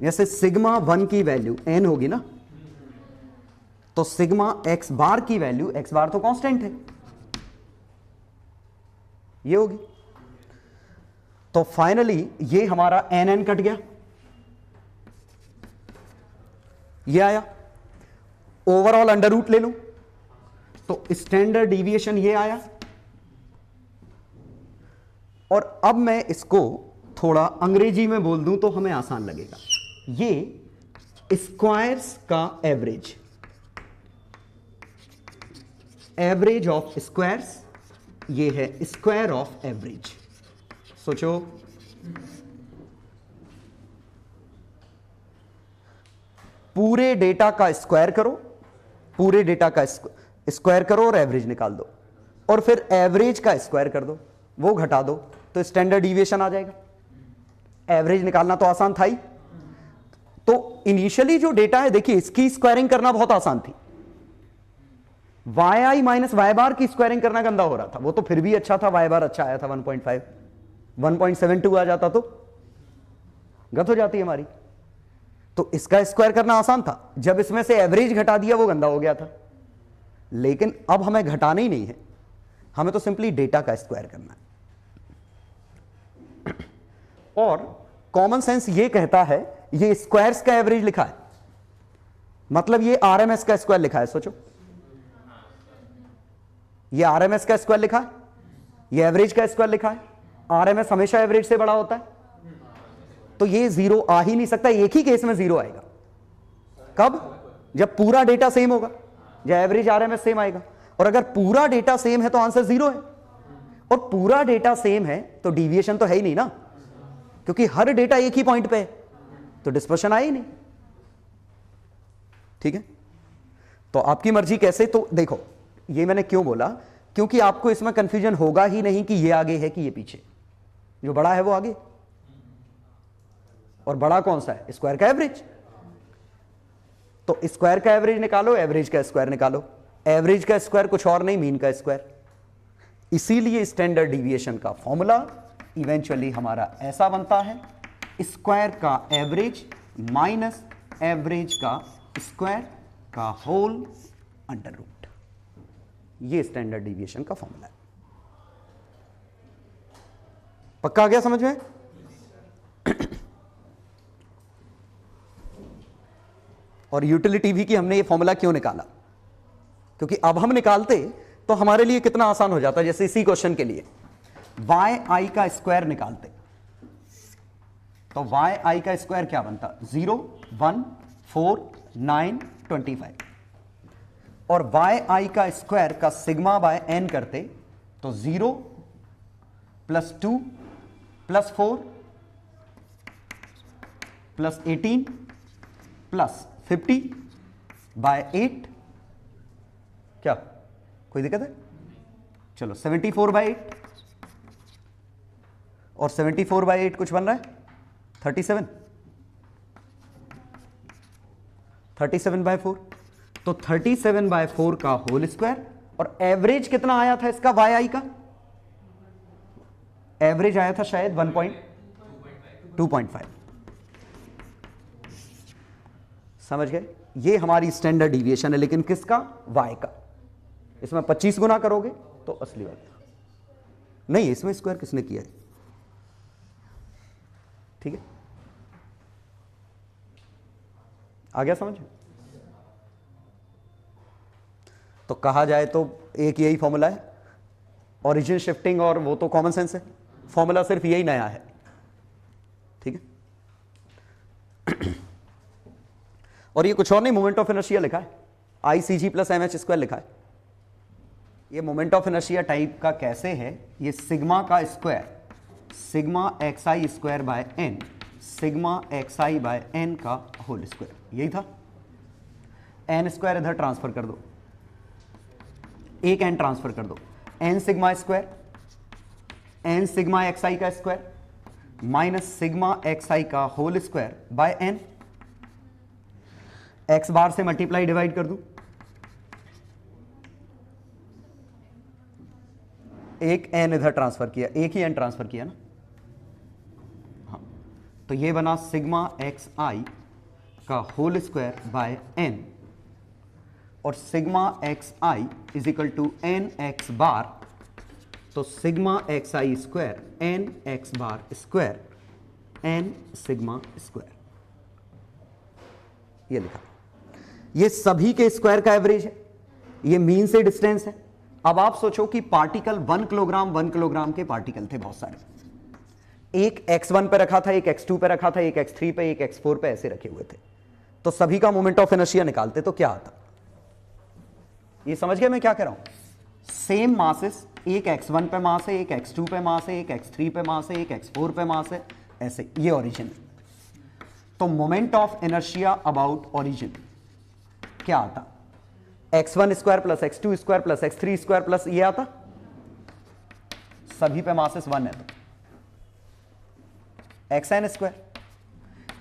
जैसे सिग्मा 1 की वैल्यू n होगी ना, तो सिग्मा x बार की वैल्यू, x बार तो कांस्टेंट है, ये होगी। तो फाइनली ये हमारा n कट गया, ये आया, ओवरऑल अंडर रूट ले लो, तो स्टैंडर्ड डिविएशन ये आया। और अब मैं इसको थोड़ा अंग्रेजी में बोल दूं तो हमें आसान लगेगा, ये स्क्वायर्स का एवरेज, एवरेज ऑफ स्क्वायर्स, ये है स्क्वायर ऑफ एवरेज। सोचो, पूरे डेटा का स्क्वायर करो, पूरे डेटा का स्क्वायर करो और एवरेज निकाल दो, और फिर एवरेज का स्क्वायर कर दो, वो घटा दो, तो स्टैंडर्ड डिविएशन आ जाएगा। एवरेज निकालना तो आसान था ही। तो इनिशियली जो डेटा है, देखिए इसकी स्क्वायरिंग करना बहुत आसान थी, yi माइनस y बार की स्क्वायरिंग करना गंदा हो रहा था, वो तो फिर भी अच्छा था, y बार अच्छा आया था 1.5, 1.72 आ जाता तो गत हो जाती हमारी। तो इसका स्क्वायर करना आसान था, जब इसमें से एवरेज घटा दिया वो गंदा हो गया था। लेकिन अब हमें घटाना ही नहीं है, हमें तो सिंपली डेटा का स्क्वायर करना है। और कॉमन सेंस ये कहता है, ये स्क्वायर्स का एवरेज लिखा है, मतलब ये आरएमएस का स्क्वायर लिखा है। सोचो, ये आरएमएस का स्क्वायर लिखा है, ये एवरेज का स्क्वायर लिखा है, आरएमएस हमेशा एवरेज से बड़ा होता है, तो ये जीरो आ ही नहीं सकता। एक ही केस में जीरो आएगा, कब? जब पूरा डेटा सेम होगा, जब एवरेज आरएमएस सेम आएगा। और अगर पूरा डेटा सेम है तो आंसर जीरो है, और पूरा डेटा सेम है तो डिविएशन तो है ही नहीं ना, क्योंकि हर डेटा एक ही पॉइंट पे है, तो डिस्पर्शन आया ही नहीं। ठीक है, तो आपकी मर्जी कैसे। तो देखो ये मैंने क्यों बोला, क्योंकि आपको इसमें कंफ्यूजन होगा ही नहीं कि ये आगे है कि ये पीछे। जो बड़ा है वो आगे, और बड़ा कौन सा है? स्क्वायर का एवरेज। तो स्क्वायर का एवरेज निकालो, एवरेज का स्क्वायर निकालो। एवरेज का स्क्वायर कुछ और नहीं, मीन का स्क्वायर। इसीलिए स्टैंडर्ड डिविएशन का फॉर्मूला इवेंचुअली हमारा ऐसा बनता है, स्क्वायर का एवरेज माइनस एवरेज का स्क्वायर का होल अंडर रूट। ये स्टैंडर्ड डिविएशन का फॉर्मूला है। पक्का आ गया समझ में? और यूटिलिटी भी कि हमने ये फॉर्मूला क्यों निकाला, क्योंकि अब हम निकालते तो हमारे लिए कितना आसान हो जाता। जैसे इसी क्वेश्चन के लिए वाई आई का स्क्वायर निकालते, तो वाई आई का स्क्वायर क्या बनता? 0, 1, 4, 9, 25। और वाई आई का स्क्वायर का सिग्मा बाय एन करते तो 0 plus 2 plus 4 plus 18 plus 50 by 8। क्या कोई दिक्कत है? चलो 74 बाय 8, और 74 बाय 8 कुछ बन रहा है 37, 37 बाय 4, तो 37 बाय 4 का होल स्क्वायर। और एवरेज कितना आया था इसका? वाई आई का एवरेज आया था शायद 2.5। समझ गए? ये हमारी स्टैंडर्ड डिविएशन है, लेकिन किसका? वाई का। इसमें 25 गुना करोगे तो असली बात नहीं, इसमें स्क्वायर किसने किया है? ठीक है, आ गया समझ? तो कहा जाए तो एक यही फॉर्मूला है, ओरिजिन शिफ्टिंग, और वो तो कॉमन सेंस है। फॉर्मूला सिर्फ यही नया है। ठीक है, और ये कुछ और नहीं, मोमेंट ऑफ इनर्शिया लिखा है, ICG plus M H square लिखा है। ये मोमेंट ऑफ इनर्शिया टाइप का कैसे है? ये सिग्मा का square, sigma XI square by N, sigma XI by N का होल स्क्वायर, यही था। एन स्क्वायर इधर ट्रांसफर कर दो, एक एन ट्रांसफर कर दो, N sigma square, N sigma XI का स्क्वायर माइनस सिग्मा XI का whole square by N. X bar से मल्टीप्लाई डिवाइड कर दूं, एक एन इधर ट्रांसफर किया, एक ही एन ट्रांसफर किया ना। हाँ, तो ये बना सिग्मा XI का होल स्क्वायर बाय एन, और sigma XI is equal to N X bar, तो sigma XI square N X bar square N sigma square, ये लिखा। ये सभी के स्क्वायर का एवरेज है, ये मीन से डिस्टेंस है। अब आप सोचो कि पार्टिकल 1 किलोग्राम के पार्टिकल थे बहुत सारे, एक x1 पे रखा था, एक x2 पे रखा था, एक x3 पे, एक x4 पे, ऐसे रखे हुए थे। तो सभी का मोमेंट ऑफ इनर्शिया निकालते तो क्या आता? ये समझ गए मैं क्या कह रहा हूं? सेम मासेस, एक x1 पे मास है, एक x2 पे मास है, एक x3 पे मास है, एक x4 पे मास है, ऐसे। ये ओरिजिन है। तो moment of inertia about origin क्या आता? x1 square plus x2 square plus x3 square plus ये आता, सभी पे मासेस 1 है तो xn स्क्वायर।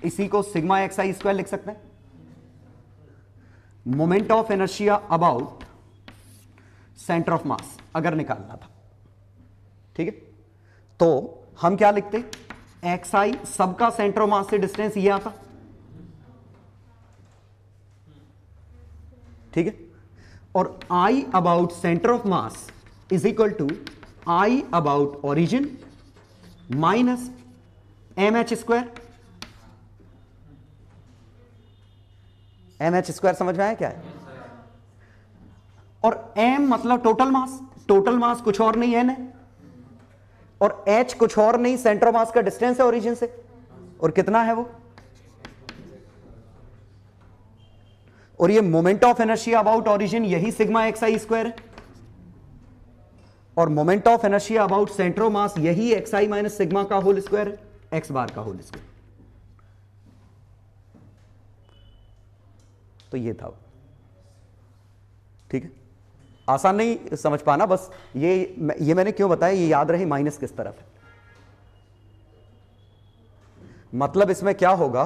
इसी को सिग्मा XI स्क्वायर लिख सकते हैं। Moment of inertia about centre of मास अगर निकालना था, ठीक है, तो हम क्या लिखते? XI सबका सेंटर ऑफ मास से डिस्टेंस ये आता, ठीक है, और I about centre of mass is equal to I about origin minus MH square. MH square समझ में आया क्या है? और M मतलब टोटल मास, टोटल मास कुछ और नहीं n है, और h कुछ और नहीं, सेंटर ऑफ मास का डिस्टेंस है ओरिजिन से, और कितना है वो, और ये moment of inertia about origin यही सिग्मा एक्स आई स्क्वायर है, और moment of inertia about centre of मास यही एक्स आई माइनस सिग्मा का होल स्क्वायर है, एक्स बार का होल स्क्वायर। तो ये था, ठीक है। आसान नहीं समझ पाना, बस ये मैंने क्यों बताया, ये याद रहे माइनस किस तरफ है। मतलब इसमें क्या होगा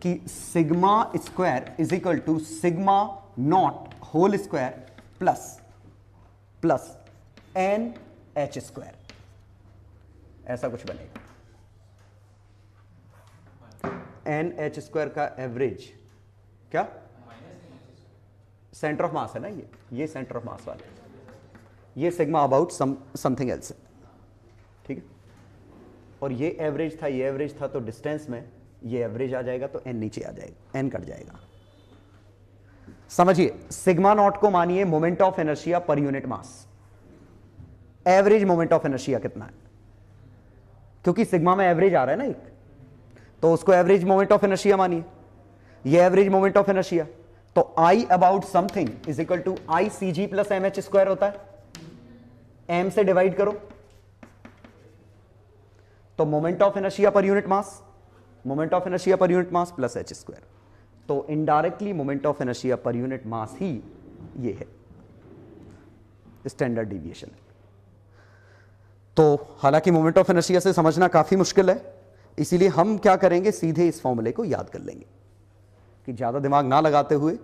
कि sigma square is equal to sigma not whole square plus N H square, ऐसा कुछ बनेगा। एन एच स्क्वायर का एवरेज क्या, सेंटर ऑफ मास है ना, ये सेंटर ऑफ मास वाला, ये सिग्मा अबाउट समथिंग एल्स है, ठीक है। और ये एवरेज था, ये एवरेज था, तो डिस्टेंस में ये एवरेज आ जाएगा, तो एन नीचे आ जाएगा, एन कट जाएगा। समझिए, सिग्मा नॉट को मानिए moment of inertia per unit mass. Average moment of inertia कितना है, क्योंकि सिग्मा में एवरेज आ रहा है ना एक, तो उसको एवरेज मोमेंट ऑफ इनर्शिया मानिए। ये एवरेज मोमेंट ऑफ इनर्शिया, तो I about something is equal to I C G plus M H square होता है, एम से डिवाइड करो, तो moment of inertia per unit mass, moment of inertia per unit mass plus H square, तो indirectly moment of inertia per unit mass ही ये है, standard deviation. तो हालांकि मोमेंट ऑफ इनर्शिया से समझना काफी मुश्किल है, इसीलिए हम क्या करेंगे, सीधे इस फॉर्मूले को याद कर लेंगे, कि ज्यादा दिमाग ना लगाते हुए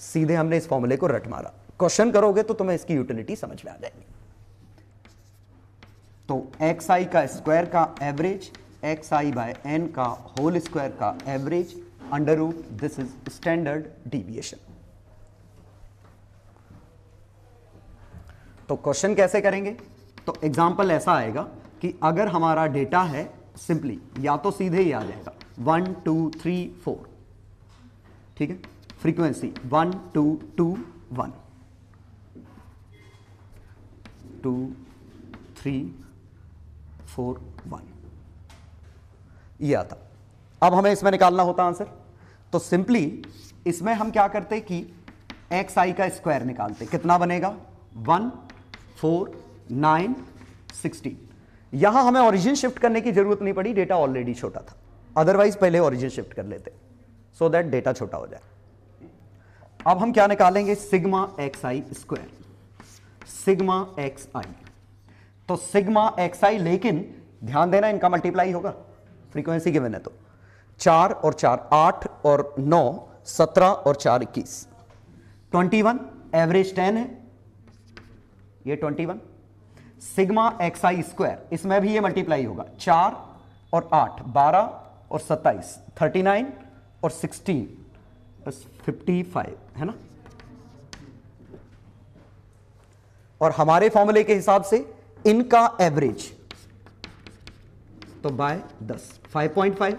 सीधे हमने इस फॉर्मूले को रट मारा। क्वेश्चन करोगे तो तुम्हें इसकी यूटिलिटी समझ में आ जाएगी। तो एक्स आई का स्क्वायर का average, X I by N का होल स्क्वायर का average under root, this is standard deviation. तो क्वेश्चन कैसे करेंगे, तो एग्जांपल ऐसा आएगा कि अगर हमारा डेटा है सिंपली, या तो सीधे ही आ जाएगा 1 2 3 4, ठीक है, फ्रीक्वेंसी 1 2 2 1 2 3 4 1, ये आता। अब हमें इसमें निकालना होता आंसर, तो सिंपली इसमें हम क्या करते कि एक्स आई का स्क्वायर निकालते, कितना बनेगा 1 4 9 16। यहां हमें ओरिजिन शिफ्ट करने की जरूरत नहीं पड़ी, डेटा ऑलरेडी छोटा था, अदरवाइज पहले ओरिजिन शिफ्ट कर लेते सो दैट डेटा छोटा हो जाए। अब हम क्या निकालेंगे, सिग्मा एक्स आई स्क्वायर, सिग्मा एक्स आई, तो सिग्मा एक्स आई, लेकिन ध्यान देना इनका मल्टीप्लाई होगा, फ्रीक्वेंसी गिवन है तो 4 और 4 8 और 9 17 और 4 21, 21, एवरेज 10 है, ये 21। सिग्मा एक्स आई स्क्वायर, इसमें भी ये मल्टीप्लाई होगा, 4 और 8 12 और 27 39 और 16 बस 55 है ना। और हमारे फॉर्मूले के हिसाब से इनका एवरेज तो बाय 10 5.5,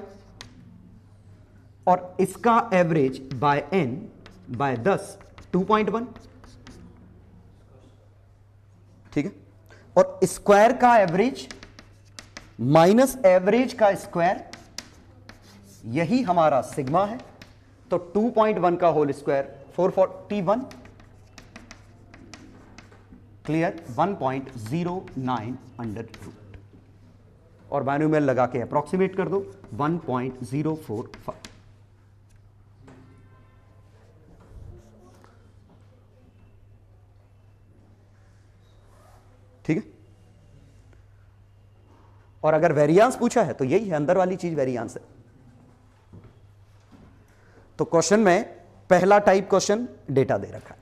और इसका एवरेज बाय n बाय 10 2.1, ठीक है। और स्क्वायर का एवरेज माइनस एवरेज का स्क्वायर, यही हमारा सिग्मा है, तो 2.1 का whole square 441, clear, 1.09 under root, और बाइनोमियल लगा के अप्रोक्सीमेट कर दो 1.045, ठीक है। और अगर वेरिएंस पूछा है तो यही है, अंदर वाली चीज वेरिएंस है। तो क्वेश्चन में पहला टाइप क्वेश्चन डेटा दे रखा है,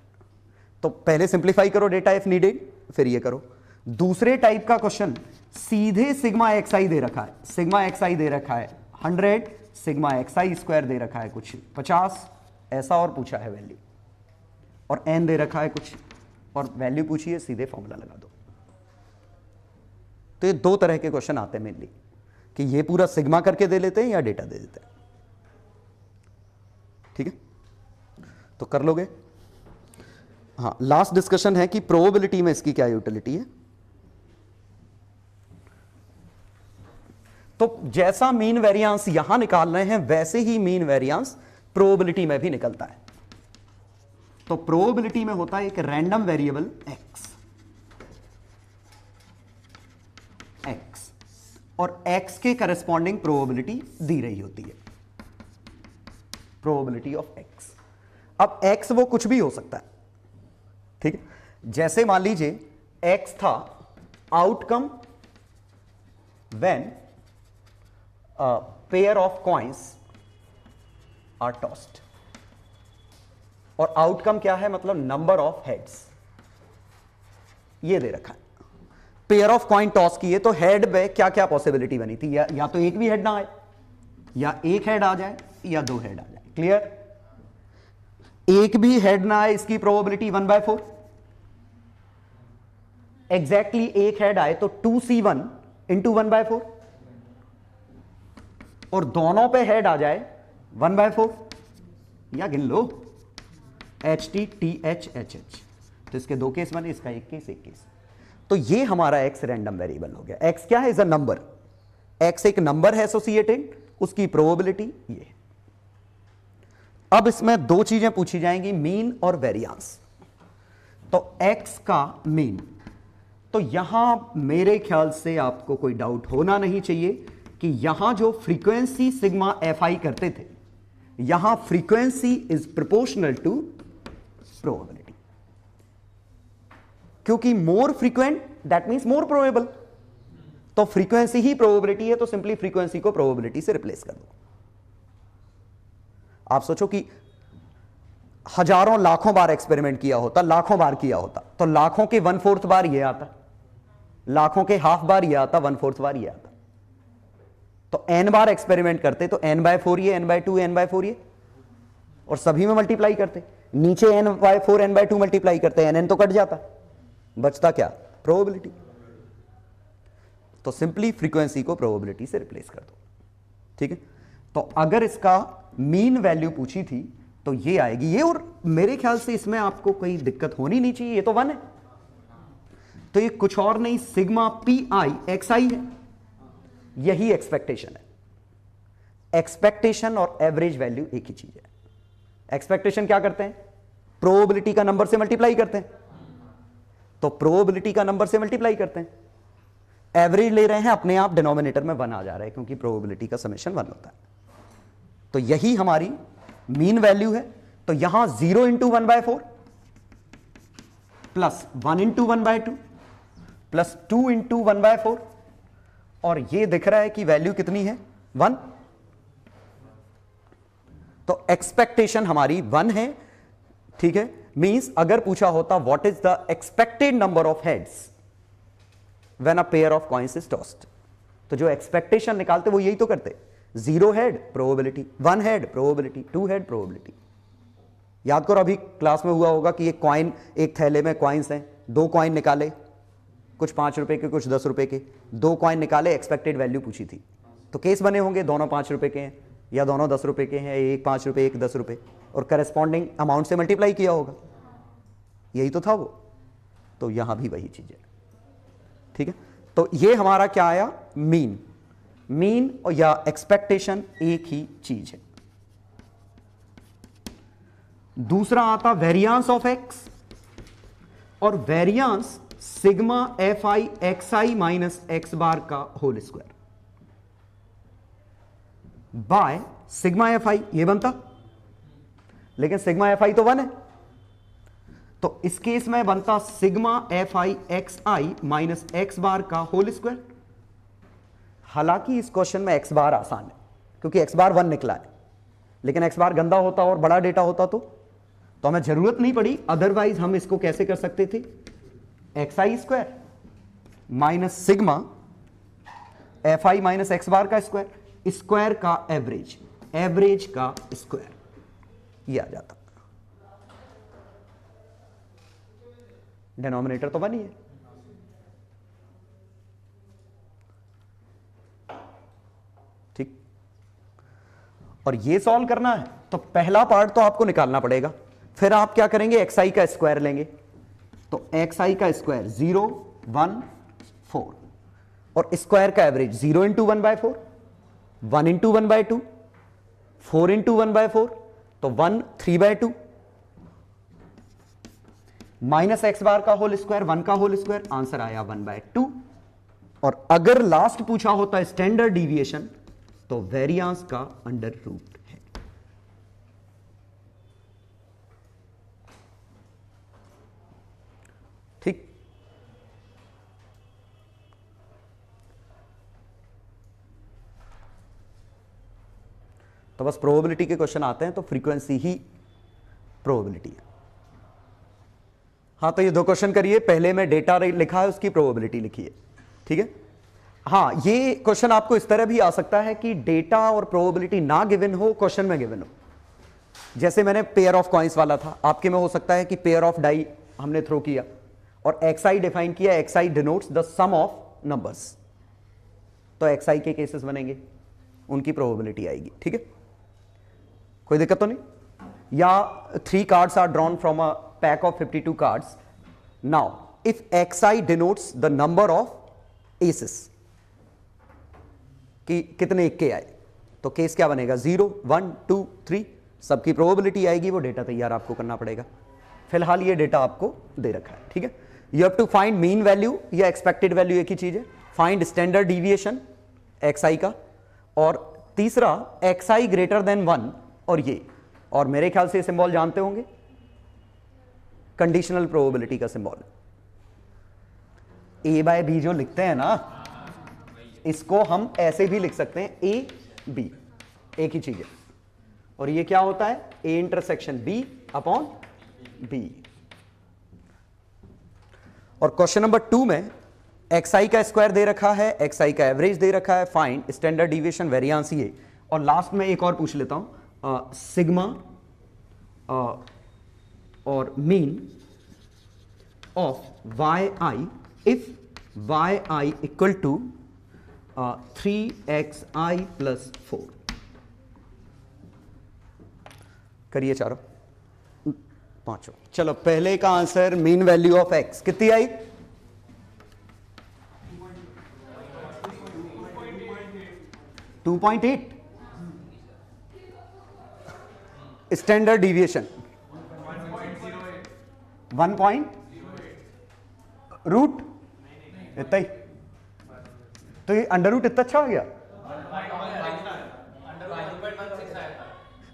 तो पहले सिंप्लीफाई करो डेटा इफ नीडेड, फिर ये करो। दूसरे टाइप का क्वेश्चन सीधे सिग्मा एक्स आई दे रखा है, सिग्मा एक्स आई दे रखा है 100, सिग्मा एक्स आई स्क्वायर दे रखा है कुछ 50, ऐसा और पूछा है वैल्यू, और एन दे रखा है कुछ, और वैल्यू पूछी है, सीधे फॉर्मूला लगा दो। तो ये दो तरह के क्वेश्चन आते हैं मेनली, कि ये पूरा सिग्मा करके दे लेते हैं या डेटा दे देते हैं, ठीक है। तो कर लोगे। हाँ, लास्ट डिस्कशन है कि प्रोबेबिलिटी में इसकी क्या यूटिलिटी है। तो जैसा मीन वेरिएंस यहां निकाल रहे हैं वैसे ही मीन वेरिएंस प्रोबेबिलिटी में भी निकलता है। तो प्रोबेबिलिटी में होता है एक रैंडम वेरिएबल x, और x के करस्पॉन्डिंग प्रोबेबिलिटी दी रही होती है, प्रोबेबिलिटी ऑफ x। अब x वो कुछ भी हो सकता है, ठीक है। जैसे मान लीजिए x था outcome when pair of coins are tossed, और आउटकम क्या है, मतलब नंबर ऑफ हेड्स, ये दे रखा है। पेयर ऑफ कॉइन टॉस किए तो हेड पे क्या क्या पॉसिबिलिटी बनी थी, या तो एक भी हेड ना आए, या एक हेड आ जाए, या दो हेड आ जाए। क्लियर? एक भी हेड ना आए इसकी प्रोबेबिलिटी 1/4, एग्जैक्टली एक हेड आए तो 2c1 इंटू 1/4, और दोनों पे हेड आ जाए 1/4, या गिन लो HT TH HH। तो इसके दो केस बने, इसका एक केस एक केस। तो ये हमारा x रैंडम वेरिएबल हो गया। x क्या है? Is a number. x एक नंबर है एसोसिएटेड, उसकी प्रोबेबिलिटी ये है। अब इसमें दो चीजें पूछी जाएंगी, मीन और वेरिएंस। तो x का मीन, तो यहां मेरे ख्याल से आपको कोई डाउट होना नहीं चाहिए कि यहां जो फ्रीक्वेंसी सिग्मा fi करते थे, यहां frequency is proportional to probability, क्योंकि more frequent that means more probable. तो फ्रीक्वेंसी ही प्रोबेबिलिटी है, तो सिंपली फ्रीक्वेंसी को प्रोबेबिलिटी से रिप्लेस कर दो। आप सोचो कि हजारों लाखों बार एक्सपेरिमेंट किया होता, लाखों बार किया होता, तो लाखों के 1/4 बार ये आता, लाखों के हाफ बार ये आता, 1/4 बार ये आता। तो n बार एक्सपेरिमेंट करते तो n/4 ये, n/2 n/4 ये, और सभी में मल्टीप्लाई करते, नीचे n/4 n/2 मल्टीप्लाई करते, n तो कट जाता, बचता क्या? प्रोबेबिलिटी। तो सिंपली फ्रीक्वेंसी को प्रोबेबिलिटी से रिप्लेस कर दो, ठीक है। तो अगर इसका मीन वैल्यू पूछी थी तो ये आएगी ये, और मेरे ख्याल से इसमें आपको कोई दिक्कत होनी नहीं चाहिए, ये तो 1 है, तो ये कुछ और नहीं सिग्मा PI XI है। यही एक्सपेक्टेशन है। एक्सपेक्टेशन और एवरेज वैल्यू एक ही चीज है। एक्सपेक्टेशन क्या करते हैं? प्रोबेबिलिटी का नंबर से मल्टीप्लाई करते हैं, तो प्रोबेबिलिटी का नंबर से मल्टीप्लाई करते हैं, एवरेज ले रहे हैं, अपने आप डिनोमिनेटर में 1 आ जा रहा है, क्योंकि प्रोबेबिलिटी का समेशन 1 होता है। तो यही हमारी मीन वैल्यू है। तो यहां 0 into 1/4 plus 1 into 1/2 plus 2 into 1/4, और ये दिख रहा है कि वैल्यू कितनी है? 1। तो एक्सपेक्टेशन हमारी 1 है, ठीक है। मींस अगर पूछा होता what is the expected number of heads when a pair of coins is tossed, तो जो एक्सपेक्टेशन निकालते वो यही तो करते, 0 head probability, 1 head probability, 2 head probability. याद करो अभी क्लास में हुआ होगा कि एक कॉइन, एक थैले में कॉइन्स हैं, 2 कॉइन निकाले, कुछ 5 रुपए के कुछ 10 रुपए के, 2 कॉइन निकाले, एक्सपेक्टेड वैल्यू पूछी थी, तो केस बने होंगे दोनों 5 रुपए के हैं या दोनों 10 रुपए के हैं, एक 5 रुपए एक 10 रुपए, और करस्पॉन्डिंग अमाउंट से मल्टीप्लाई किया होगा, यही तो था वो। तो यहां भी वही चीज है, ठीक है। तो ये हमारा क्या आया? मीन। मीन और या एक्सपेक्टेशन एक ही चीज है। दूसरा आता वेरिएंस ऑफ एक्स, और variance sigma FI XI minus X bar का whole square by sigma FI, ये बनता, लेकिन सिग्मा FI तो 1 है, तो इस केस में बनता sigma FI XI minus X bar का होल स्क्वायर। हालांकि इस क्वेश्चन में एक्स बार आसान है, क्योंकि एक्स बार 1 निकला है, लेकिन एक्स बार गंदा होता और बड़ा डेटा होता तो हमें जरूरत नहीं पड़ी। अदरवाइज हम इसको कैसे कर सकते थे? XI square minus sigma FI minus X bar का स्क्वायर, स्क्वायर का एवरेज, एवरेज का स्क्वायर, ये आ जाता। डिनोमिनेटर तो 1 ही है। ठीक, और ये सॉल्व करना है तो पहला पार्ट तो आपको निकालना पड़ेगा, फिर आप क्या करेंगे? XI का स्क्वायर लेंगे, तो XI का स्क्वायर 0 1 4, और स्क्वायर का एवरेज 0 इंटू 1/4 1 इंटू 1/2, 4 इंटू 1/4, तो 1 3/2, माइनस एक्स बार का होल स्क्वायर, 1 का होल स्क्वायर, आंसर आया 1/2। और अगर लास्ट पूछा होता स्टैंडर्ड डिविएशन तो वेरियांस का अंडर रूट है। ठीक, तो बस प्रोबेबिलिटी के क्वेश्चन आते हैं तो फ्रीक्वेंसी ही प्रोबेबिलिटी है। हाँ, तो ये दो क्वेश्चन करिए, पहले में डेटा लिखा है, उसकी प्रोबेबिलिटी लिखी है। ठीक है, हाँ, ये क्वेश्चन आपको इस तरह भी आ सकता है कि डेटा और प्रोबेबिलिटी ना गिवन हो, क्वेश्चन में गिवन हो। जैसे मैंने पेयर ऑफ कॉइन्स वाला था, आपके में हो सकता है कि पेयर ऑफ डाई हमने थ्रो किया और एक्सआई डिफाइन किया, X I denotes the sum of numbers, तो एक्सआई के केसेस बनेंगे, उनकी प्रोबेबिलिटी आएगी। ठीक है, कोई दिक्कत तो नहीं? या 3 cards are drawn from a pack of 52 cards, now if X I denotes the number of aces, कि कितने इक्के आए, तो केस क्या बनेगा? 0 1 2 3, सबकी प्रोबेबिलिटी आएगी, वो डेटा तैयार आपको करना पड़ेगा। फिलहाल ये डेटा आपको दे रखा है। ठीक है, you have to find mean value या एक्सपेक्टेड वैल्यू, एक ही चीज है। फाइंड स्टैंडर्ड डिविएशन एक्सआई का, और तीसरा एक्सआई ग्रेटर देन 1, और ये, और मेरे ख्याल से सिंबल जानते होंगे, कंडीशनल प्रोबेबिलिटी का सिंबल ए बाय बी जो लिखते हैं ना, इसको हम ऐसे भी लिख सकते हैं, ए बी, एक ही चीज है। और ये क्या होता है? A intersection B upon B. और क्वेश्चन नंबर 2 में एक्सआई का स्क्वायर दे रखा है, एक्सआई का एवरेज दे रखा है, फाइंड स्टैंडर्ड डिविएशन वेरिएंस ये, और लास्ट में एक और पूछ लेता हूं, सिग्मा और mean of Y I if Y I equal to 3xi plus 4। करिए चारों, पांचों। चलो, पहले का answer mean value of x कितनी आई? 2.8। स्टैंडर्ड डिविएशन 1 पॉइंट रूट, इतना ही। तो ये अंडर रूट इतना अच्छा हो गया,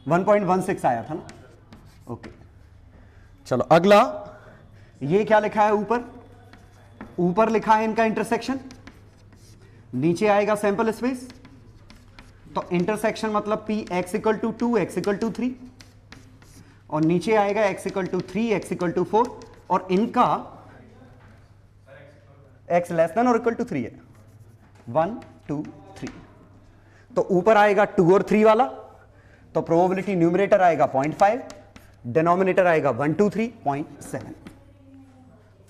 1.16 आया था ना। ओके, चलो अगला, ये क्या लिखा है ऊपर? ऊपर लिखा है इनका इंटरसेक्शन, नीचे आएगा सैंपल स्पेस, तो इंटरसेक्शन मतलब p x equal to 2 x equal to 3, और नीचे आएगा x equal to 3 x equal to 4, और इनका x लेस देन और इक्वल टू 3 है, 1 2 3। तो ऊपर आएगा 2 और 3 वाला, तो प्रोबेबिलिटी न्यूमरेटर आएगा 0.5, डिनोमिनेटर आएगा 1 2 3 0.7,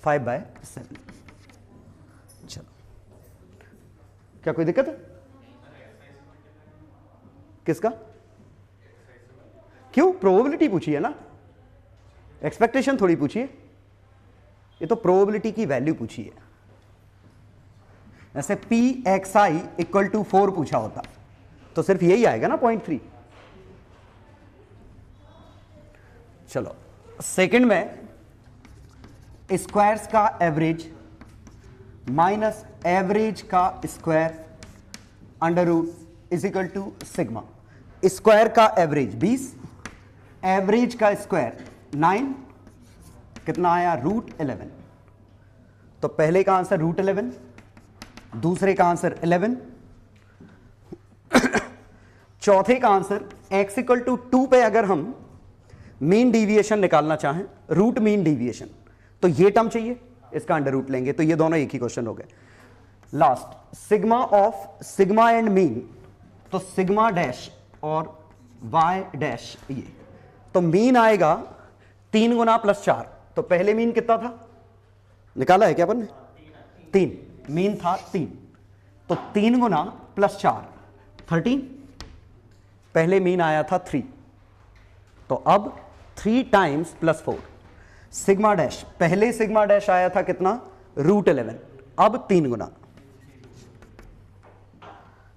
5/7। चलो, क्या कोई दिक्कत है? किसका? क्यों? प्रोबेबिलिटी पूछी है ना, एक्सपेक्टेशन थोड़ी पूछी है, ये तो प्रोबेबिलिटी की वैल्यू पूछी है। ऐसे pxi इक्वल टू 4 पूछा होता तो सिर्फ यही आएगा ना 0.3। चलो, सेकंड में स्क्वायर्स का एवरेज माइनस एवरेज का square under root is equal to sigma. Square का एवरेज 20, एवरेज का स्क्वायर 9, कितना आया? √11। तो पहले का आंसर √11, दूसरे का आंसर 11, चौथे का आंसर x इक्वल टू 2 पे अगर हम मीन डिविएशन निकालना चाहें, रूट मीन डिविएशन, तो ये टर्म चाहिए, इसका अंडर रूट लेंगे, तो ये दोनों एक ही क्वेश्चन हो गए। Last, sigma of sigma and mean, तो सिग्मा डैश और y डैश, ये तो मीन आएगा 3 गुना प्लस 4। तो पहले मीन कितना था? निकाला है क्या अपन ने? 3, मीन था 3, तो 3 गुना प्लस 4 13, पहले मीन आया था 3, तो अब 3 टाइम्स प्लस 4। सिग्मा डैश, पहले सिग्मा डैश आया था कितना? √11, अब 3 गुना।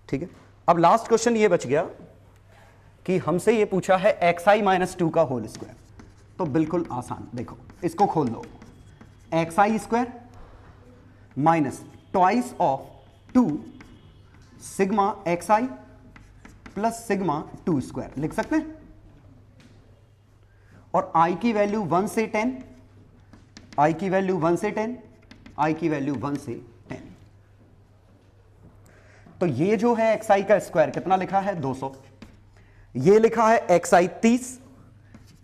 ठीक है, अब लास्ट क्वेश्चन ये बच गया कि हमसे ये पूछा है xi माइनस 2 का होल स्क्वायर। तो बिल्कुल आसान, देखो इसको खोल दो, xi square minus twice of 2 sigma xi plus sigma 2 square लिख सकते हैं। और i की वैल्यू 1 से 10, i की वैल्यू 1 से 10, i की वैल्यू 1 से 10। तो ये जो है xi का स्क्वायर कितना लिखा है 200, ये लिखा है xi 30,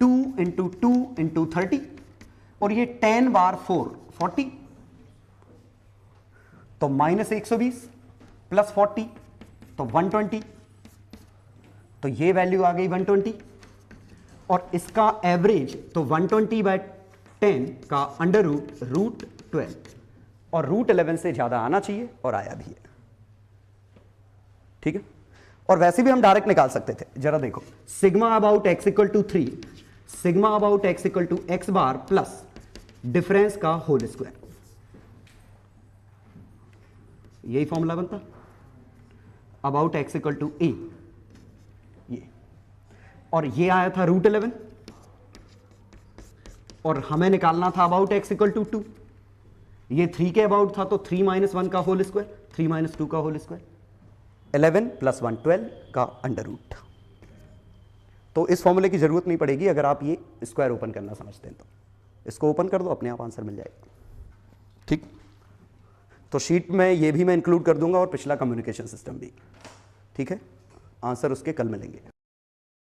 2 इंटू 2 इंटू 30, और ये 10 बार 4 40, तो माइनस 120 प्लस 40 तो 120, तो ये वैल्यू आ गई 120। और इसका एवरेज तो 120/10 का अंडर रूट 12, और रूट 11 से ज्यादा आना चाहिए, और आया भी है। ठीक है, और वैसे भी हम डायरेक्ट निकाल सकते थे। जरा देखो, sigma about x equal to 3, sigma about x equal to x bar plus difference का होल स्क्वायर, यही फॉर्मूला बनता। About x equal to a, ये, और ये आया था रूट 11, और हमें निकालना था अबाउट x इक्वल टू 2, ये 3 के अबाउट था, तो 3 माइनस 1 का होल स्क्वायर, 3 माइनस 2 का होल स्क्वायर, 11 प्लस 1 12 का अंडर रूट। तो इस फॉर्मूले की जरूरत नहीं पड़ेगी अगर आप ये स्क्वायर ओपन करना समझते हैं। तो इसको ओपन कर दो, अपने आप आंसर मिल जाएगा। ठीक, तो शीट में ये भी मैं इंक्लूड कर दूंगा, और पिछला कम्युनिकेशन सिस्टम भी। ठीक है, आंसर उसके कल मिलेंगे।